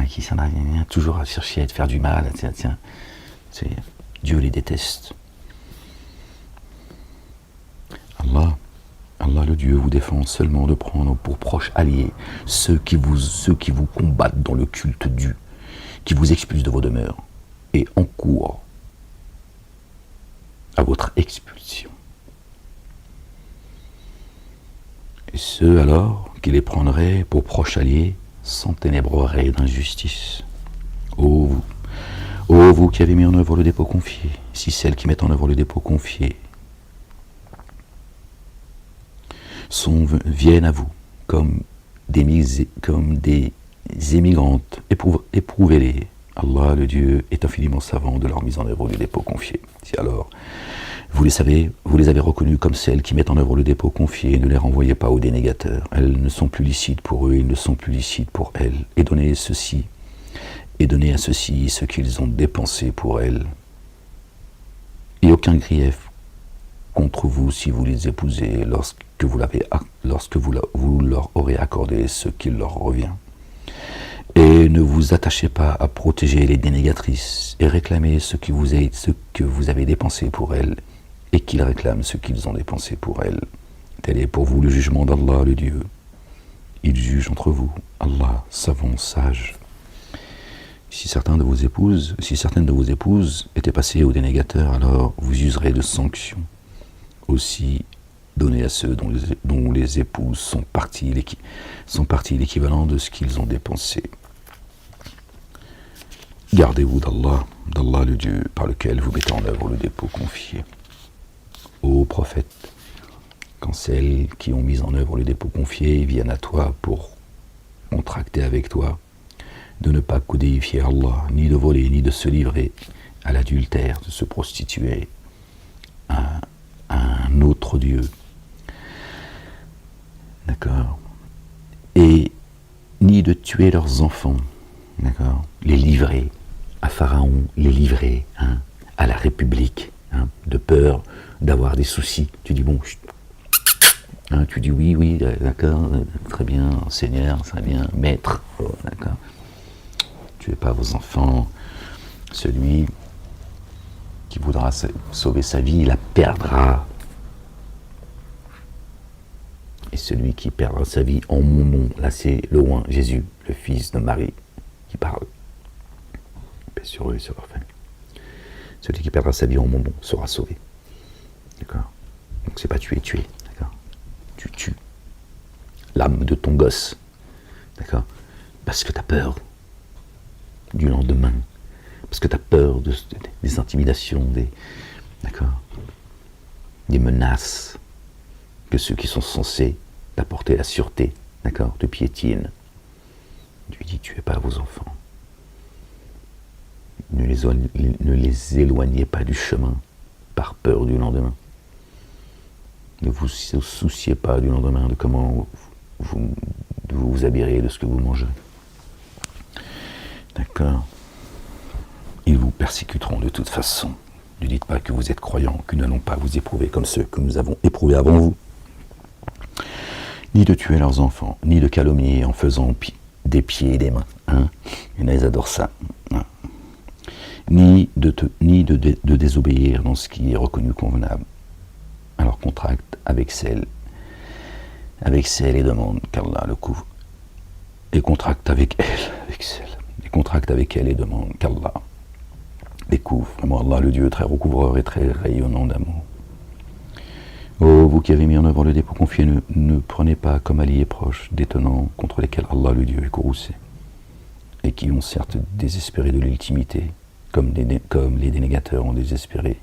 qui s'en a toujours à chercher à te faire du mal. Dieu les déteste. Allah le Dieu vous défend seulement de prendre pour proches alliés ceux qui vous combattent dans le culte dû, qui vous expulsent de vos demeures et encourent à votre expulsion. Et ceux alors qui les prendraient pour proches alliés s'enténébreraient d'injustice. Ô vous qui avez mis en œuvre le dépôt confié, si celles qui mettent en œuvre le dépôt confié viennent à vous comme des émigrantes, éprouvez-les. Allah, le Dieu, est infiniment savant de leur mise en œuvre du dépôt confié. Si alors vous les avez reconnues comme celles qui mettent en œuvre le dépôt confié, ne les renvoyez pas aux dénégateurs. Elles ne sont plus licites pour eux, ils ne sont plus licites pour elles. Et donnez à ceux-ci ce qu'ils ont dépensé pour elles. Et aucun grief contre vous si vous les épousez lorsque vous leur aurez accordé ce qu'il leur revient. Et ne vous attachez pas à protéger les dénégatrices et réclamez ce que vous avez dépensé pour elles et qu'ils réclament ce qu'ils ont dépensé pour elles. Tel est pour vous le jugement d'Allah, le Dieu. Il juge entre vous, Allah, savant, sage. Si certaines de vos épouses étaient passées aux dénégateurs, alors vous userez de sanctions. Aussi, donnez à ceux dont les épouses sont parties l'équivalent de ce qu'ils ont dépensé. Gardez-vous d'Allah le Dieu par lequel vous mettez en œuvre le dépôt confié. Ô prophète, quand celles qui ont mis en œuvre le dépôt confié viennent à toi pour contracter avec toi, de ne pas codéifier Allah, ni de voler, ni de se livrer à l'adultère, de se prostituer à un autre Dieu. D'accord? Et ni de tuer leurs enfants, d'accord? Les livrer à Pharaon, les livrer à la République, de peur d'avoir des soucis. Tu dis bon, tu dis oui, d'accord, très bien, Seigneur, très bien, Maître, d'accord. Tuez pas vos enfants. Celui qui voudra sauver sa vie, il la perdra. Et celui qui perdra sa vie en mon nom, là c'est le loin, Jésus, le fils de Marie, qui parle. Paix sur eux et sur leur famille. Celui qui perdra sa vie en mon nom sera sauvé. D'accord? Donc c'est pas tuer, d'accord. Tu tues l'âme de ton gosse, d'accord, parce que tu as peur du lendemain, parce que tu as peur des intimidations, d'accord, des menaces que ceux qui sont censés t'apporter la sûreté, d'accord, te piétinent. Tu dis, tuez pas vos enfants. Ne les éloignez pas du chemin par peur du lendemain. Ne vous souciez pas du lendemain, de comment vous vous habillerez, de ce que vous mangerez. D'accord. Ils vous persécuteront de toute façon. Ne dites pas que vous êtes croyants, que nous n'allons pas vous éprouver comme ceux que nous avons éprouvés avant vous. Ni de tuer leurs enfants, ni de calomnier en faisant des pieds et des mains. Hein, et là, ils adorent ça. Hein. Ni de désobéir dans ce qui est reconnu convenable. Alors contracte avec celle et demande qu'Allah le couvre. Et contracte avec celle. Et contracte avec elle et demande qu'Allah les couvre. Vraiment, Allah, le Dieu très recouvreur et très rayonnant d'amour. Oh, vous qui avez mis en œuvre le dépôt confié, ne prenez pas comme alliés proches des tenants contre lesquels Allah, le Dieu, est courroucé, et qui ont certes désespéré de l'ultimité, comme les dénégateurs ont désespéré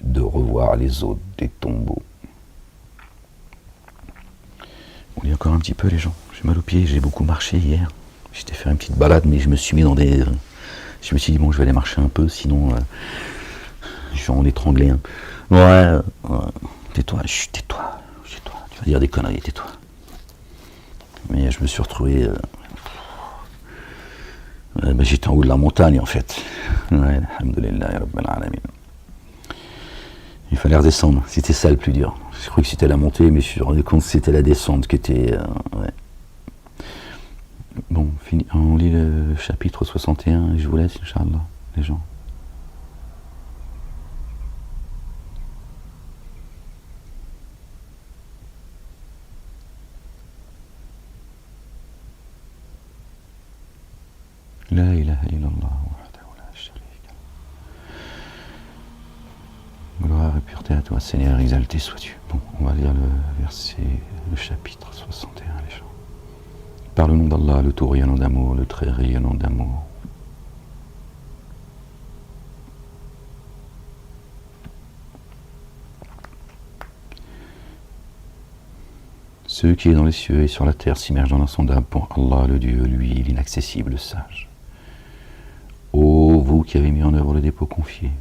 de revoir les hôtes des tombeaux. On lit encore un petit peu, les gens. J'ai mal aux pieds, j'ai beaucoup marché hier. J'étais faire une petite balade, mais je me suis mis dans des... Je me suis dit, bon, je vais aller marcher un peu, sinon je vais en étrangler un. Ouais, tais-toi, tais-toi, tu vas dire des conneries, tais-toi. Mais je me suis retrouvé... j'étais en haut de la montagne, en fait. Ouais, alhamdoulillahi rabbil alamin. Il fallait redescendre, c'était ça le plus dur. Je croyais que c'était la montée, mais je me suis rendu compte que c'était la descente qui était... ouais. Bon, on lit le chapitre 61 et je vous laisse, Inch'Allah, les gens. La ilaha illallah wahdahu la sharika lahu. Gloire et pureté à toi, Seigneur, exalté sois-tu. Bon, on va lire le chapitre 61, les gens. Par le nom d'Allah, le tout rayonnant d'amour, le très rayonnant d'amour. Ce qui est dans les cieux et sur la terre s'immerge dans l'insondable pour Allah, le Dieu, lui, l'inaccessible, le sage. Ô vous qui avez mis en œuvre le dépôt confié,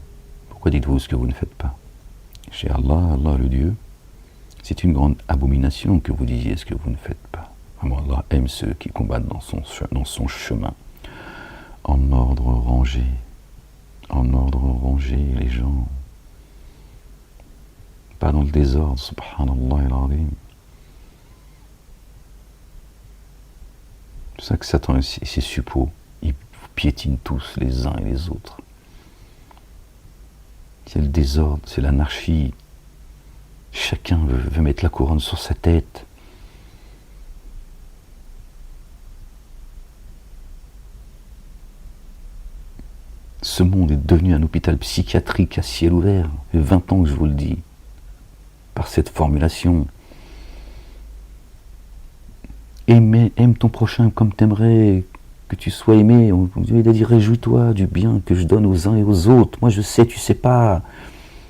pourquoi dites-vous ce que vous ne faites pas? Chez Allah, Allah, le Dieu, c'est une grande abomination que vous disiez ce que vous ne faites pas. Vraiment, Allah aime ceux qui combattent dans son chemin, en ordre rangé, les gens, pas dans le désordre, subhanallah al-azim. C'est ça que Satan et ses suppôts, ils piétinent tous les uns et les autres. C'est le désordre, c'est l'anarchie. Chacun veut mettre la couronne sur sa tête. Ce monde est devenu un hôpital psychiatrique à ciel ouvert. Il y a 20 ans que je vous le dis, par cette formulation. Aime ton prochain comme t'aimerais que tu sois aimé. On lui a dit, réjouis-toi du bien que je donne aux uns et aux autres. Moi je sais, tu sais pas.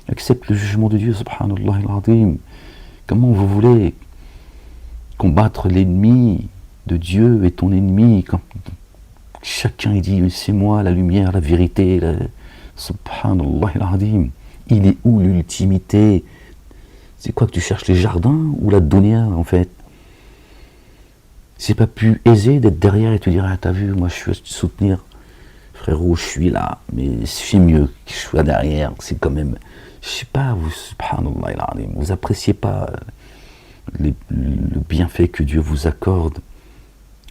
Accepte le jugement de Dieu, subhanallah al-azim. Comment vous voulez combattre l'ennemi de Dieu et ton ennemi quand chacun dit, c'est moi la lumière, la vérité, subhanallah al-azim. Il est où l'ultimité? C'est quoi que tu cherches, les jardins ou la dunya en fait? C'est pas plus aisé d'être derrière et te dire, ah t'as vu, moi je suis te soutenir, frérot, je suis là, mais c'est mieux que je sois derrière, c'est quand même, je sais pas, vous, subhanallah, vous appréciez pas le bienfait que Dieu vous accorde.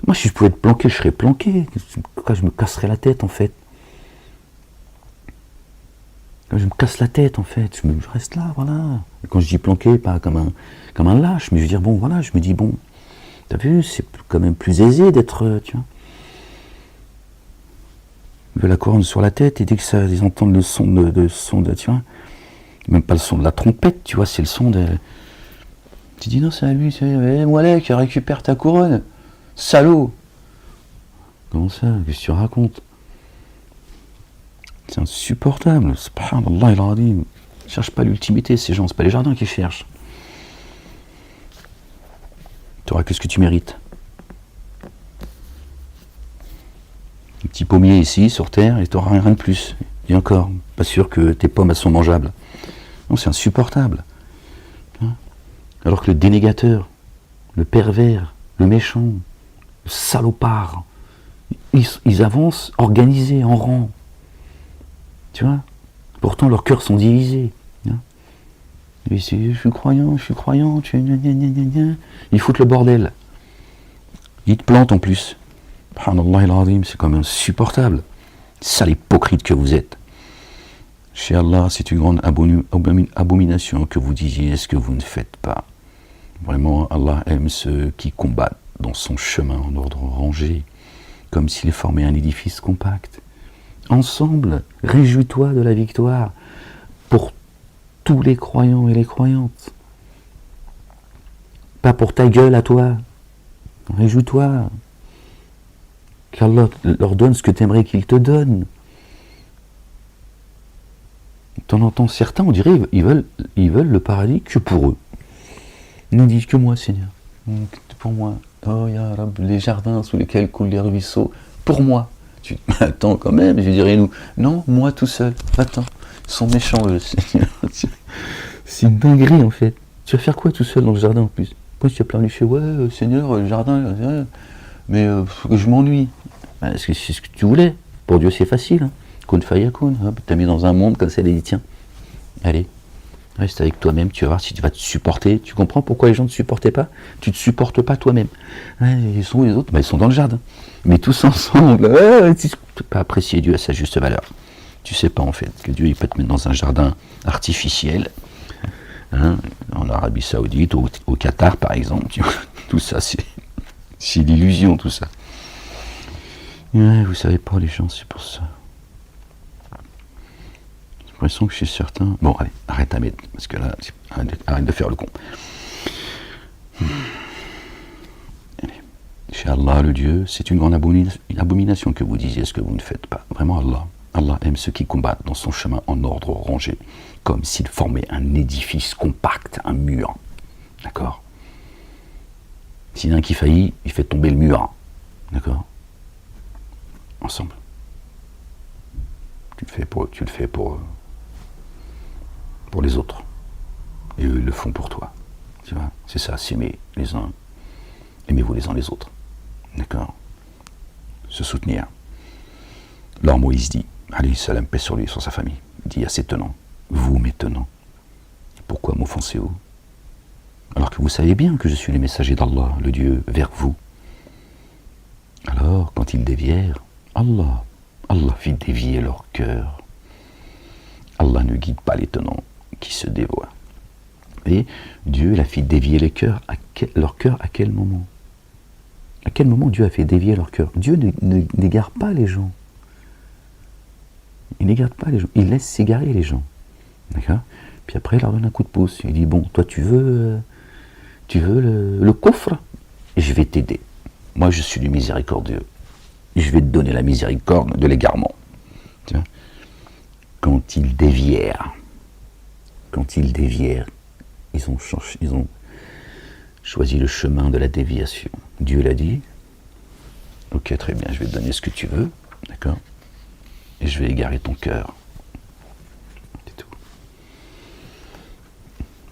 Moi si je pouvais être planqué, je serais planqué, pourquoi je me casserais la tête en fait? Je me casse la tête en fait, je reste là, voilà. Et quand je dis planqué, pas comme un lâche, mais je veux dire, bon voilà, je me dis, bon, t'as vu, c'est quand même plus aisé d'être, tu vois. Il veut la couronne sur la tête et dès que ils entendent le son de tu vois, Même pas le son de la trompette, tu vois, c'est le son de... Tu dis non, c'est à lui, c'est Moualek, récupère ta couronne. Salaud. Comment ça? Qu'est-ce que tu racontes? C'est insupportable. Subhanallah al-Azim. Ils cherchent pas l'ultimité, ces gens, c'est pas les jardins qui cherchent. Tu auras que ce que tu mérites. Un petit pommier ici, sur terre, et tu n'auras rien de plus. Et encore, pas sûr que tes pommes sont mangeables. Non, c'est insupportable. Alors que le dénégateur, le pervers, le méchant, le salopard, ils avancent organisés, en rang. Tu vois? Pourtant, leurs cœurs sont divisés. Et je suis croyant, ils foutent le bordel. Ils te plantent en plus. C'est quand même insupportable. Ça, l'hypocrite que vous êtes. Chez Allah, c'est une grande abomination que vous disiez ce que vous ne faites pas. Vraiment, Allah aime ceux qui combattent dans son chemin en ordre rangé, comme s'ils formaient un édifice compact. Ensemble, réjouis-toi de la victoire pour tous les croyants et les croyantes. Pas pour ta gueule à toi. Réjouis-toi. Qu'Allah leur donne ce que tu aimerais qu'il te donne. T'en entends certains, on dirait, ils veulent le paradis que pour eux. Ils nous disent que moi, Seigneur. Pour moi. Oh, ya Rab, les jardins sous lesquels coulent les ruisseaux. Pour moi. Attends, quand même, je dirais nous. Non, moi tout seul. Attends, ils sont méchants, eux, Seigneur. C'est une dinguerie, en fait. Tu vas faire quoi tout seul dans le jardin, en plus? Moi, tu as plein de chez, ouais, Seigneur, le jardin, mais je m'ennuie. C'est ce que tu voulais. Pour Dieu, c'est facile. Hein. Kun fayakun. T'as mis dans un monde comme ça, il a dit tiens, allez, reste avec toi-même, tu vas voir si tu vas te supporter. Tu comprends pourquoi les gens ne te supportaient pas? Tu ne te supportes pas toi-même. Ils sont où les autres? Ils sont dans le jardin. Mais tous ensemble, tu ne peux pas apprécier Dieu à sa juste valeur. Tu sais pas en fait que Dieu il peut te mettre dans un jardin artificiel, en Arabie Saoudite, au Qatar par exemple. Tout ça, c'est l'illusion, tout ça. Ouais, vous savez pas les gens, c'est pour ça. J'ai l'impression que chez certains... Bon, allez, arrête Ahmed, parce que là, arrête de faire le con. Allez. Chez Allah, le Dieu, c'est une grande abomination que vous disiez ce que vous ne faites pas. Vraiment, Allah aime ceux qui combattent dans son chemin en ordre rangé, comme s'il formait un édifice compact, un mur. D'accord? S'il y en a un qui faillit, il fait tomber le mur. D'accord? Ensemble. Tu le fais pour les autres. Et eux, ils le font pour toi. Tu vois, c'est ça, s'aimer les uns. Aimez-vous les uns les autres. D'accord? Se soutenir. Alors Moïse dit, alayhi salam, paix sur lui, sur sa famille, il dit à ses tenants, vous mes tenants, pourquoi m'offensez-vous? Alors que vous savez bien que je suis le messager d'Allah, le Dieu, vers vous. Alors, quand ils dévièrent, Allah fit dévier leur cœur. Allah ne guide pas les tenants qui se dévoient. Et Dieu l'a fait dévier les cœurs. Leur cœur à quel moment? À quel moment Dieu a fait dévier leur cœur? Dieu n'égare pas les gens. Il n'égare pas les gens. Il laisse s'égarer les gens. D'accord? Puis après, il leur donne un coup de pouce. Il dit, bon, toi tu veux le coffre? Je vais t'aider. Moi, je suis du miséricordieux. Je vais te donner la miséricorde de l'égarement. Quand ils dévièrent, ils ont choisi le chemin de la déviation. Dieu l'a dit, ok, très bien, je vais te donner ce que tu veux, d'accord? Et je vais égarer ton cœur. C'est tout.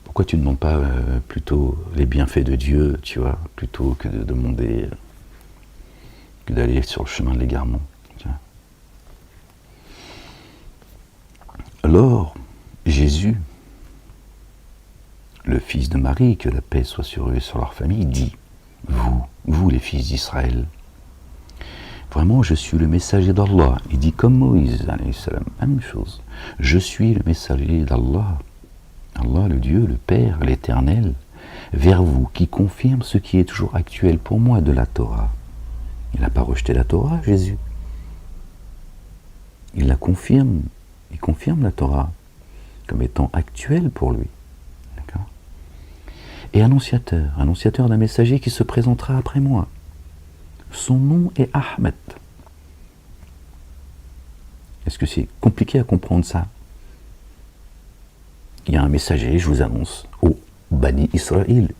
Pourquoi tu ne demandes pas plutôt les bienfaits de Dieu, tu vois, plutôt que de demander... que d'aller sur le chemin de l'égarement. Alors, Jésus, le fils de Marie, que la paix soit sur eux et sur leur famille, dit, vous les fils d'Israël, vraiment je suis le messager d'Allah. Il dit comme Moïse, même chose. Je suis le messager d'Allah, Allah le Dieu, le Père, l'Éternel, vers vous, qui confirme ce qui est toujours actuel pour moi de la Torah. Il n'a pas rejeté la Torah, Jésus. Il la confirme. Il confirme la Torah. comme étant actuel pour lui. D'accord ? Et annonciateur d'un messager qui se présentera après moi. Son nom est Ahmed. Est-ce que c'est compliqué à comprendre ça? Il y a un messager, je vous annonce, oh, Bani Israël.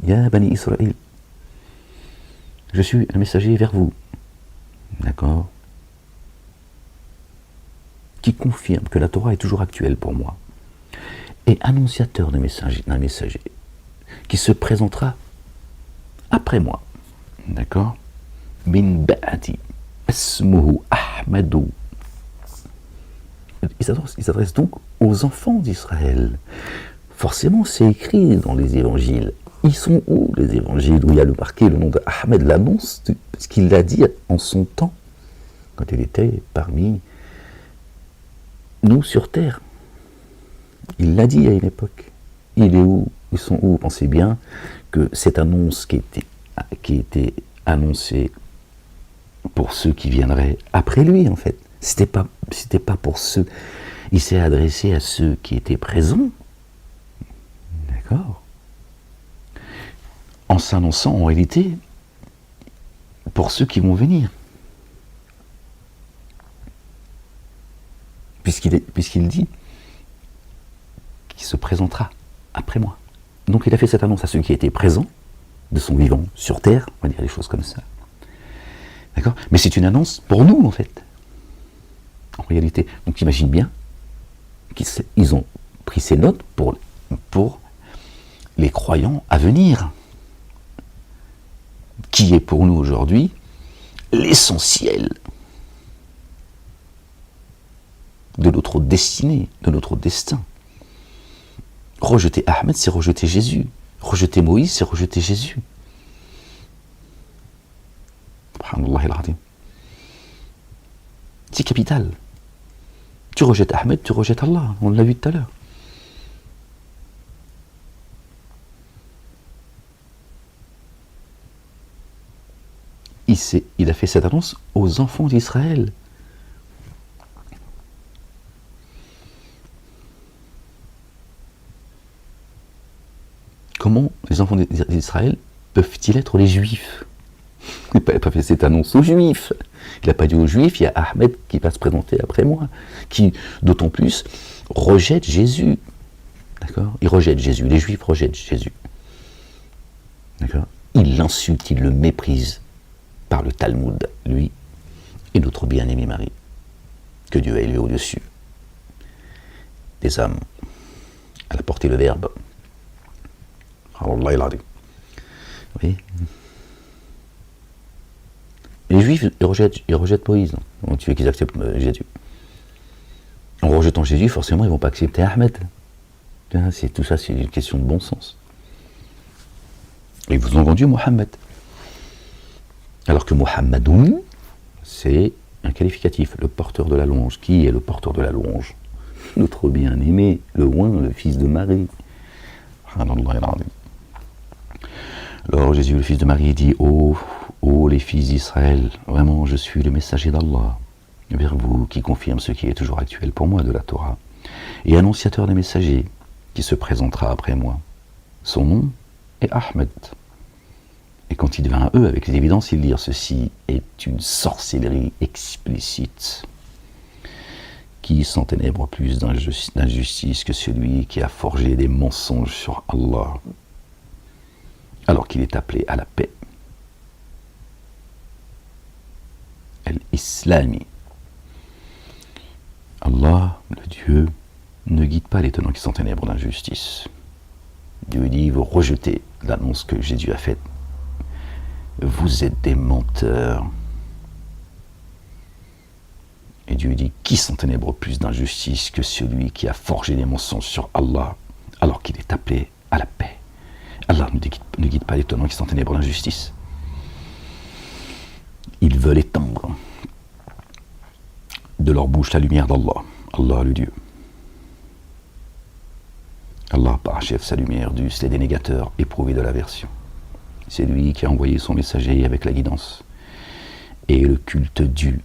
Ya Bani Israël. Je suis un messager vers vous. D'accord? Qui confirme que la Torah est toujours actuelle pour moi. Et annonciateur d'un messager qui se présentera après moi. D'accord? Min ba'di ismuhu Ahmadu. Il s'adresse donc aux enfants d'Israël. Forcément, c'est écrit dans les évangiles. Ils sont où les évangiles où il y a marqué le nom d'Ahmed, l'annonce, parce qu'il l'a dit en son temps, quand il était parmi nous sur terre. Il l'a dit à une époque. Il est où? Ils sont où? Pensez bien que cette annonce qui était annoncée pour ceux qui viendraient après lui, en fait. C'était pas pour ceux. Il s'est adressé à ceux qui étaient présents. D'accord? En s'annonçant en réalité pour ceux qui vont venir. Puisqu'il dit qu'il se présentera après moi. Donc il a fait cette annonce à ceux qui étaient présents de son vivant sur terre, on va dire des choses comme ça. D'accord? Mais c'est une annonce pour nous, en fait. En réalité. Donc imagine bien qu'ils ont pris ces notes pour les croyants à venir. Qui est pour nous aujourd'hui l'essentiel de notre destinée, de notre destin. Rejeter Ahmed, c'est rejeter Jésus. Rejeter Moïse, c'est rejeter Jésus. C'est capital. Tu rejettes Ahmed, tu rejettes Allah. On l'a vu tout à l'heure. Il a fait cette annonce aux enfants d'Israël. Comment les enfants d'Israël peuvent-ils être les Juifs? Il n'a pas fait cette annonce aux Juifs. Il n'a pas dit aux Juifs, il y a Ahmed qui va se présenter après moi, qui, d'autant plus, rejette Jésus. D'accord? Il rejette Jésus. Les Juifs rejettent Jésus. D'accord? Il l'insulte, il le méprise par le Talmud, lui et notre bien-aimée Marie, que Dieu a élevé au-dessus des hommes. Elle a porté le Verbe. Allah il a dit. Oui. Les Juifs, ils rejettent Moïse. Donc, tu veux qu'ils acceptent Jésus. En rejetant Jésus, forcément, ils ne vont pas accepter Ahmed. Tout ça, c'est une question de bon sens. Et ils vous ont vendu Mohammed. Alors que Mohammedoun, c'est un qualificatif, le porteur de la louange. Qui est le porteur de la louange? Notre bien-aimé, le oint, le fils de Marie. Alors Jésus, le fils de Marie, dit: oh les fils d'Israël, vraiment je suis le messager d'Allah vers vous, qui confirme ce qui est toujours actuel pour moi de la Torah, et annonciateur des messagers, qui se présentera après moi. Son nom est Ahmed. Et quand il devint à eux, avec les évidences, ils dirent: ceci est une sorcellerie explicite. Qui s'enténèbre plus d'injustice que celui qui a forgé des mensonges sur Allah, alors qu'il est appelé à la paix. Al-Islami. Allah, le Dieu, ne guide pas les tenants qui s'enténèbrent d'injustice. Dieu dit: vous rejetez l'annonce que Jésus a faite. Vous êtes des menteurs. Et Dieu dit: qui s'enténèbre plus d'injustice que celui qui a forgé des mensonges sur Allah, alors qu'il est appelé à la paix. Allah ne guide pas les tenants qui s'enténèbrent d'injustice. Ils veulent étendre de leur bouche la lumière d'Allah, Allah le Dieu. Allah parachève sa lumière du des dénégateurs éprouvés de l'aversion. C'est lui qui a envoyé son messager avec la guidance et le culte dû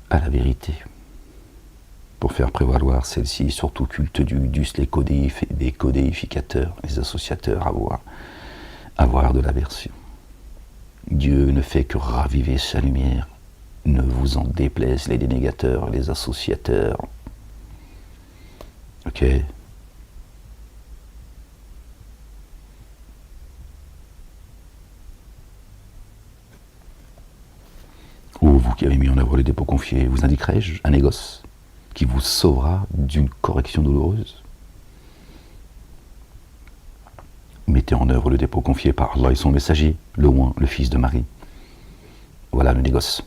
à la vérité. pour faire prévaloir celle-ci sur tout culte dussent les codéificateurs, les associateurs avoir de l'aversion. Dieu ne fait que raviver sa lumière. Ne vous en déplaisent les dénégateurs, les associateurs. Ok? Ô vous qui avez mis en œuvre les dépôts confiés, vous indiquerai-je un négoce qui vous sauvera d'une correction douloureuse? Mettez en œuvre le dépôt confié par Allah et son messager, le Oint, le fils de Marie. Voilà le négoce.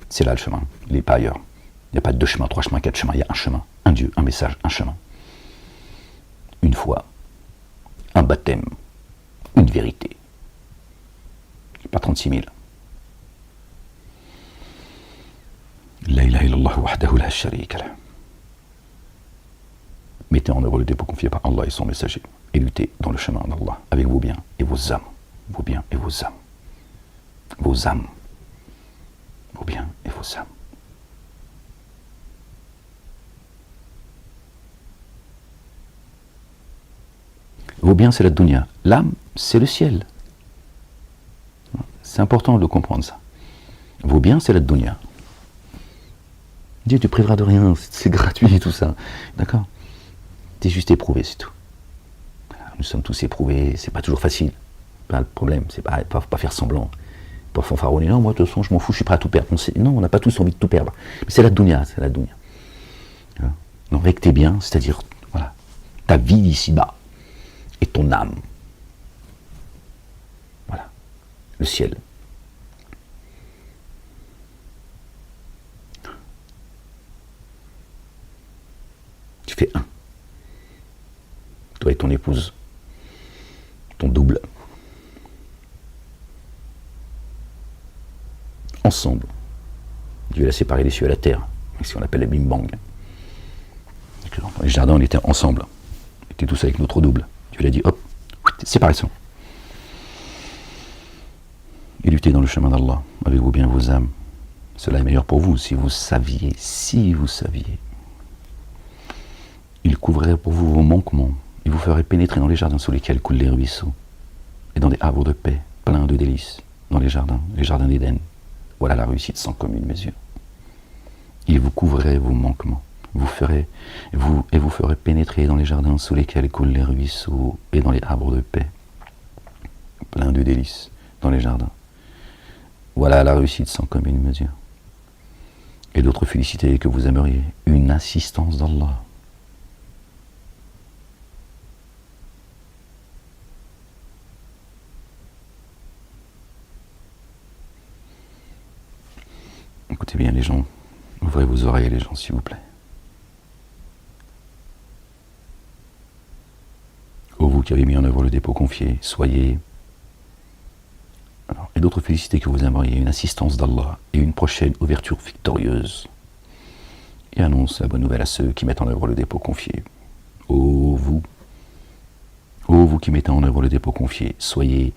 C'est là le chemin, il n'est pas ailleurs. Il n'y a pas 2 chemins, 3 chemins, 4 chemins, il y a un chemin, un Dieu, un message, un chemin. Une foi, un baptême, une vérité. Pas 36 000. La ilaha illallah wahdahu la sharika lah. Mettez en œuvre le dépôt confié par Allah et son messager, et luttez dans le chemin d'Allah avec vos biens et vos âmes. Vos biens et vos âmes. Vos âmes. Vos biens et vos âmes. Vos biens, c'est la dunya. L'âme, c'est le ciel. C'est important de comprendre ça. Vos biens, c'est la dunya. Dieu, tu priveras de rien, c'est gratuit tout ça. D'accord? T'es juste éprouvé, c'est tout. Nous sommes tous éprouvés, c'est pas toujours facile. Pas le problème, c'est pas faire semblant. Pas fanfaronner, non, moi de toute façon, je m'en fous, je suis prêt à tout perdre. Non, on n'a pas tous envie de tout perdre. Mais c'est la dunya, c'est la dunya. Donc avec tes biens, c'est-à-dire, voilà, ta vie ici-bas et ton âme. Voilà, le ciel. Tu fais un. Toi et ton épouse, ton double, ensemble. Dieu l'a séparé les cieux et la terre, c'est ce qu'on appelle le Bim Bang. Dans les jardins, on était ensemble. On était tous avec notre double. Dieu l'a dit, hop, séparation. Et luttez dans le chemin d'Allah, avec vos biens, vos âmes. Cela est meilleur pour vous, si vous saviez. Il couvrirait pour vous vos manquements. Il vous ferait pénétrer dans les jardins sous lesquels coulent les ruisseaux, et dans des havres de paix, pleins de délices, dans les jardins d'Éden. Voilà la réussite sans commune mesure. Il vous couvrirait vos manquements, vous ferait pénétrer dans les jardins sous lesquels coulent les ruisseaux, et dans les havres de paix, pleins de délices, dans les jardins. Voilà la réussite sans commune mesure. Et d'autres félicités que vous aimeriez, une assistance d'Allah. Écoutez bien les gens, ouvrez vos oreilles les gens s'il vous plaît. Ô vous qui avez mis en œuvre le dépôt confié, soyez... Alors, et d'autres félicités que vous aimeriez, une assistance d'Allah et une prochaine ouverture victorieuse. Et annonce la bonne nouvelle à ceux qui mettent en œuvre le dépôt confié. Ô vous qui mettez en œuvre le dépôt confié, soyez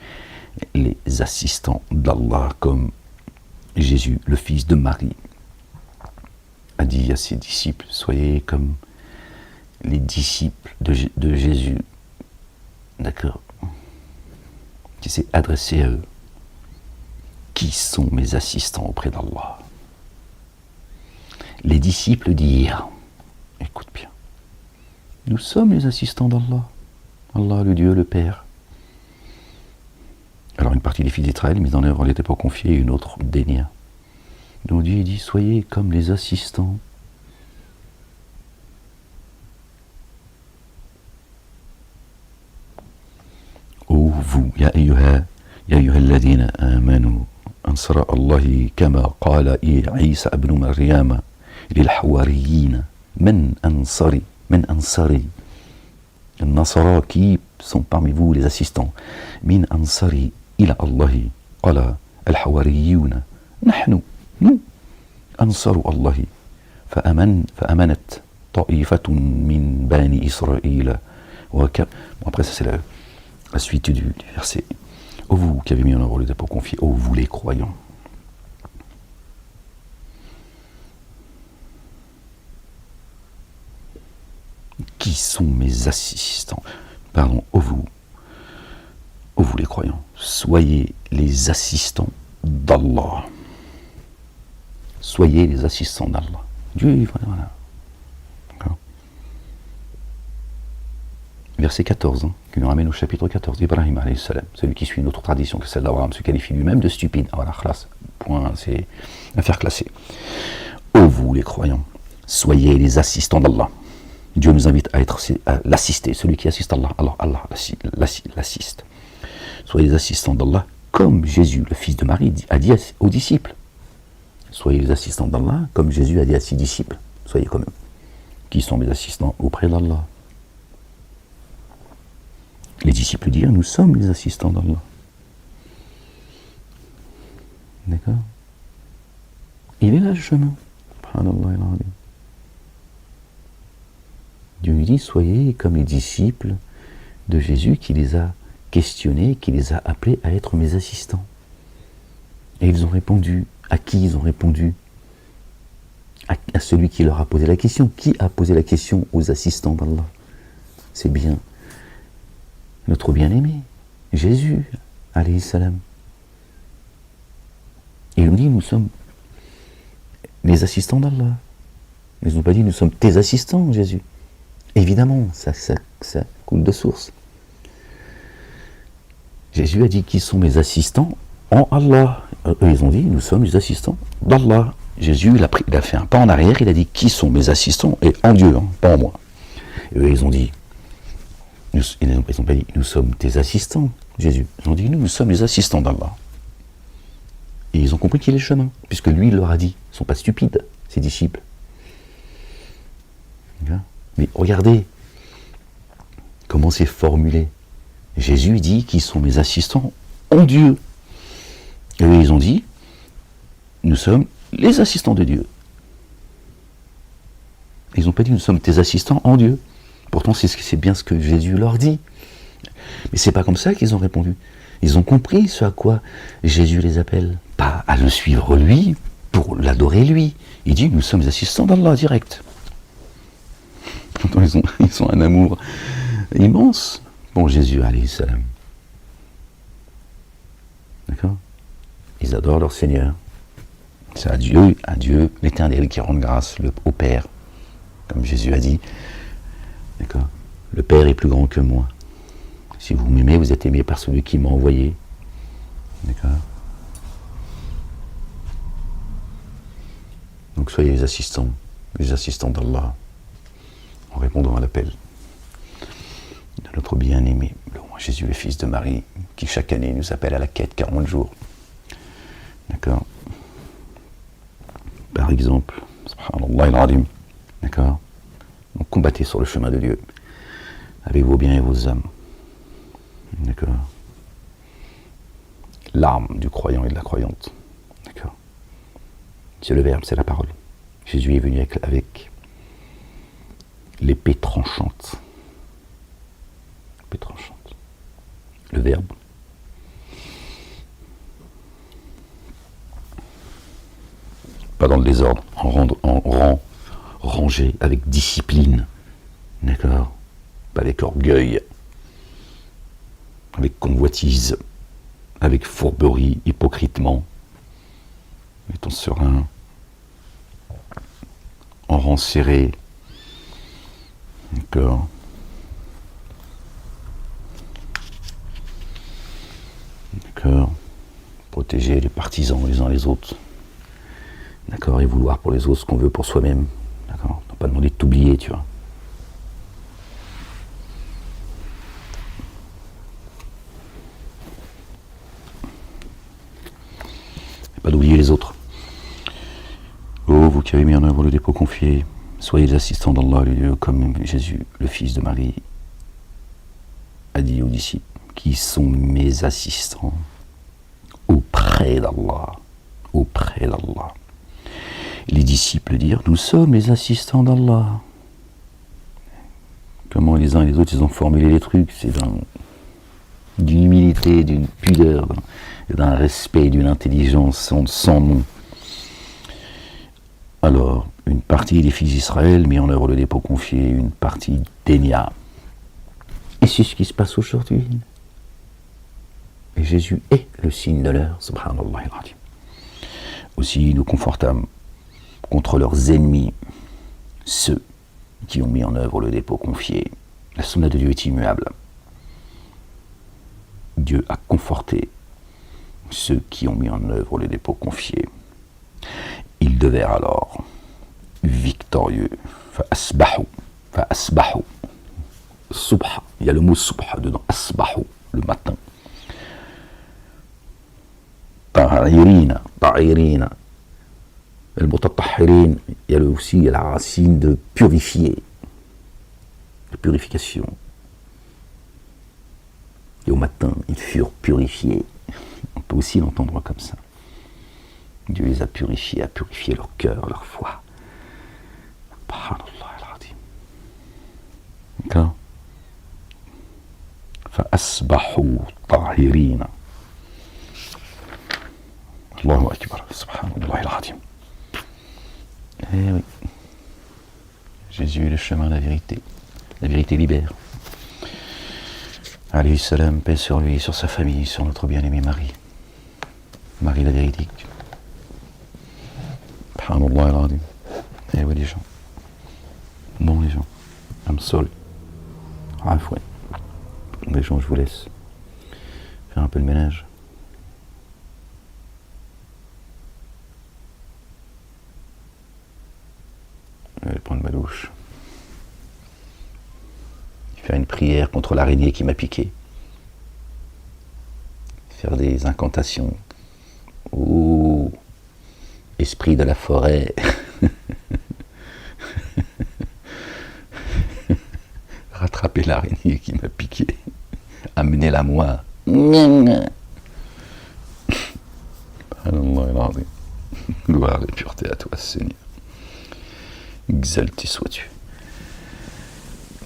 les assistants d'Allah comme Jésus, le fils de Marie, a dit à ses disciples, soyez comme les disciples de Jésus, d'accord, qui s'est adressé à eux. Qui sont mes assistants auprès d'Allah? Les disciples dirent, écoute bien, nous sommes les assistants d'Allah, Allah le Dieu, le Père. Alors une partie des fils d'Israël, mise en œuvre, n'était pas confiée, une autre dénia. Donc Dieu dit, soyez comme les assistants. Ô vous, ya ayyuha alladhina amanu, ansara Allahi kama qala Isa ibn Maryam lil hawariyin, man ansari. Les Nasara qui sont parmi vous les assistants. Min ansari ila Allahi. Qala al-hawariyuna. Nahnu. Nous. Ansaru Allahi. فأمنت طائفة من بني إسرائيل. Bon, après ça c'est la suite du verset. Ô vous qui avez mis en œuvre le dépôt confié, ô vous les croyants. qui sont mes assistants. Pardon, ô vous les croyants, soyez les assistants d'Allah. Soyez les assistants d'Allah. Dieu, voilà. D'accord. Verset 14, qui nous ramène au chapitre 14, Ibrahim alayhi salam, celui qui suit une autre tradition que celle d'Abraham, se qualifie lui-même de stupide. Voilà, khlas, point, c'est affaire classée. Ô vous les croyants, soyez les assistants d'Allah. Dieu nous invite à l'assister, celui qui assiste Allah. Alors Allah l'assiste. Soyez les assistants d'Allah, comme Jésus, le fils de Marie, a dit aux disciples. Soyez les assistants d'Allah, comme Jésus a dit à ses disciples. Soyez comme eux. Qui sont mes assistants auprès d'Allah? Les disciples dirent, nous sommes les assistants d'Allah. D'accord? Il est là le chemin. Subhanallah. Dieu nous dit, soyez comme les disciples de Jésus qui les a questionnés, qui les a appelés à être mes assistants. Et ils ont répondu. À qui ils ont répondu? À celui qui leur a posé la question. Qui a posé la question aux assistants d'Allah? C'est bien notre bien-aimé, Jésus, alayhi salam. Et il nous dit, nous sommes les assistants d'Allah. Ils n'ont pas dit, nous sommes tes assistants, Jésus. Évidemment, ça coule de source. Jésus a dit, qui sont mes assistants en Allah? Eux, ils ont dit, nous sommes les assistants d'Allah. Jésus, il a fait un pas en arrière, il a dit, qui sont mes assistants? Et en Dieu, hein, pas en moi. Et eux, ils ont dit, ils n'ont pas dit, nous sommes tes assistants, Jésus. Ils ont dit, nous sommes les assistants d'Allah. Et ils ont compris qu'il est le chemin, puisque lui, il leur a dit, ils ne sont pas stupides, ses disciples. Mais regardez comment c'est formulé. Jésus dit, qui sont mes assistants en Dieu. Et eux, ils ont dit, nous sommes les assistants de Dieu. Ils n'ont pas dit, nous sommes tes assistants en Dieu. Pourtant, c'est bien ce que Jésus leur dit. Mais c'est pas comme ça qu'ils ont répondu. Ils ont compris ce à quoi Jésus les appelle. Pas à le suivre lui, pour l'adorer lui. Il dit, nous sommes les assistants d'Allah direct. Pourtant, ils ont un amour immense. Bon, Jésus, alayhi salam. D'accord? Ils adorent leur Seigneur. C'est à Dieu l'Éternel qui rend grâce au Père. Comme Jésus a dit. D'accord? Le Père est plus grand que moi. Si vous m'aimez, vous êtes aimé par celui qui m'a envoyé. D'accord? Donc soyez les assistants d'Allah, en répondant à l'appel de notre bien-aimé, le roi Jésus, le fils de Marie, qui chaque année nous appelle à la quête 40 jours. D'accord? Par exemple, subhanallah al-azim. D'accord? Donc combattez sur le chemin de Dieu, avec vos biens et vos âmes. D'accord? L'arme du croyant et de la croyante. D'accord? C'est le verbe, c'est la parole. Jésus est venu avec l'épée tranchante. L'épée tranchante. Le verbe. Pas dans le désordre, en rang, rangé, avec discipline. D'accord? Pas avec orgueil, avec convoitise, avec fourberie, hypocritement. Étant serein, en rang serré. D'accord? D'accord? Protéger les partisans les uns les autres. D'accord? Et vouloir pour les autres ce qu'on veut pour soi-même. D'accord? Ne pas demander de t'oublier, tu vois. Et pas d'oublier les autres. Oh, vous qui avez mis en œuvre le dépôt confié, soyez les assistants d'Allah, le Dieu, comme Jésus, le fils de Marie, a dit aux disciples, qui sont mes assistants auprès d'Allah. Auprès d'Allah. Les disciples dirent, nous sommes les assistants d'Allah. Comment les uns et les autres, ils ont formulé les trucs, c'est d'une humilité, d'une pudeur, d'un respect, d'une intelligence sans nom. Alors, une partie des fils d'Israël mit en œuvre le dépôt confié, une partie dénia. Et c'est ce qui se passe aujourd'hui. Et Jésus est le signe de l'heure, subhanallah al-azim. Aussi, nous confortâmes contre leurs ennemis, ceux qui ont mis en œuvre le dépôt confié. La sunna de Dieu est immuable. Dieu a conforté ceux qui ont mis en œuvre le dépôt confié. Ils devinrent alors victorieux. Fa'asbahu. Subha. Il y a le mot subha dedans. Asbahu, le matin. Ta'irina. Le mot tahirin, il y a aussi la racine de purifier. De purification. Et au matin, ils furent purifiés. On peut aussi l'entendre comme ça. Dieu les a purifié leur cœur, leur foi. Subhanallah al-azim. D'accord? Fa'asbahu tahirina. Allahu akbar. Subhanallah al-azim. Eh oui. Jésus est le chemin de la vérité. La vérité libère. Alayhi salam, paix sur lui, sur sa famille, sur notre bien-aimé Marie. Marie la véridique. Subhanallah al-azim. Eh oui les gens. Bon les gens. I'm sorry. Afoué. Les gens, je vous laisse faire un peu le ménage. Je vais prendre ma douche. Faire une prière contre l'araignée qui m'a piqué. Faire des incantations. Ouh, esprit de la forêt. Rattraper l'araignée qui m'a piqué. Amenez-la moi. Gloire et pureté à toi, Seigneur. Exalté sois-tu.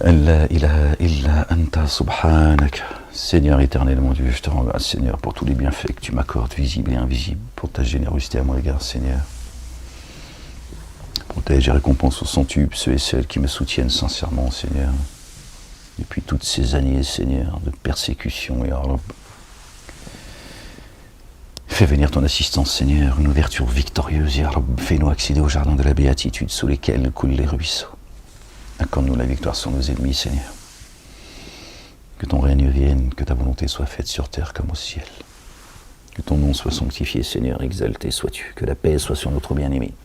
La ilaha illa anta subhanak. Seigneur éternel, mon Dieu, je te rends grâce, Seigneur, pour tous les bienfaits que tu m'accordes, visibles et invisibles, pour ta générosité à mon égard, Seigneur. Protège et récompense au centuple ceux et celles qui me soutiennent sincèrement, Seigneur. Depuis toutes ces années, Seigneur, de persécution et Rab. Fais venir ton assistance, Seigneur, une ouverture victorieuse, Ya Rab. Fais-nous accéder au jardin de la béatitude sous lesquels coulent les ruisseaux. Accorde-nous la victoire sur nos ennemis, Seigneur. Que ton règne vienne, que ta volonté soit faite sur terre comme au ciel. Que ton nom soit sanctifié, Seigneur, exalté sois-tu. Que la paix soit sur notre bien-aimé.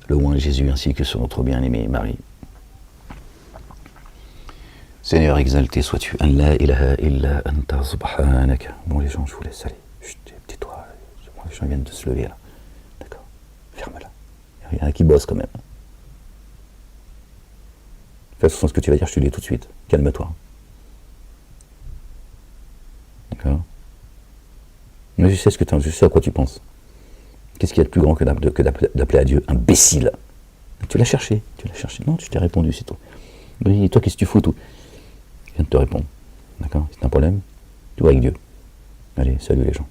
Le oint Jésus ainsi que sur notre bien-aimé Marie. Seigneur, exalté sois-tu. An la ilaha illa anta subhanaka. Bon les gens, je vous laisse aller. Chut, tais-toi. Les gens viennent de se lever là. D'accord. Ferme-la. Il y en a qui bossent quand même. Fais attention à ce que tu vas dire, je te le dis tout de suite. Calme-toi. D'accord. Mais je sais à quoi tu penses. Qu'est-ce qu'il y a de plus grand que d'appeler à Dieu imbécile? Tu l'as cherché. Non, tu t'es répondu, c'est tout. Oui, toi, qu'est-ce que tu fous, tout? Je viens de te répondre. D'accord? C'est un problème? Tu vois avec Dieu. Allez, salut les gens.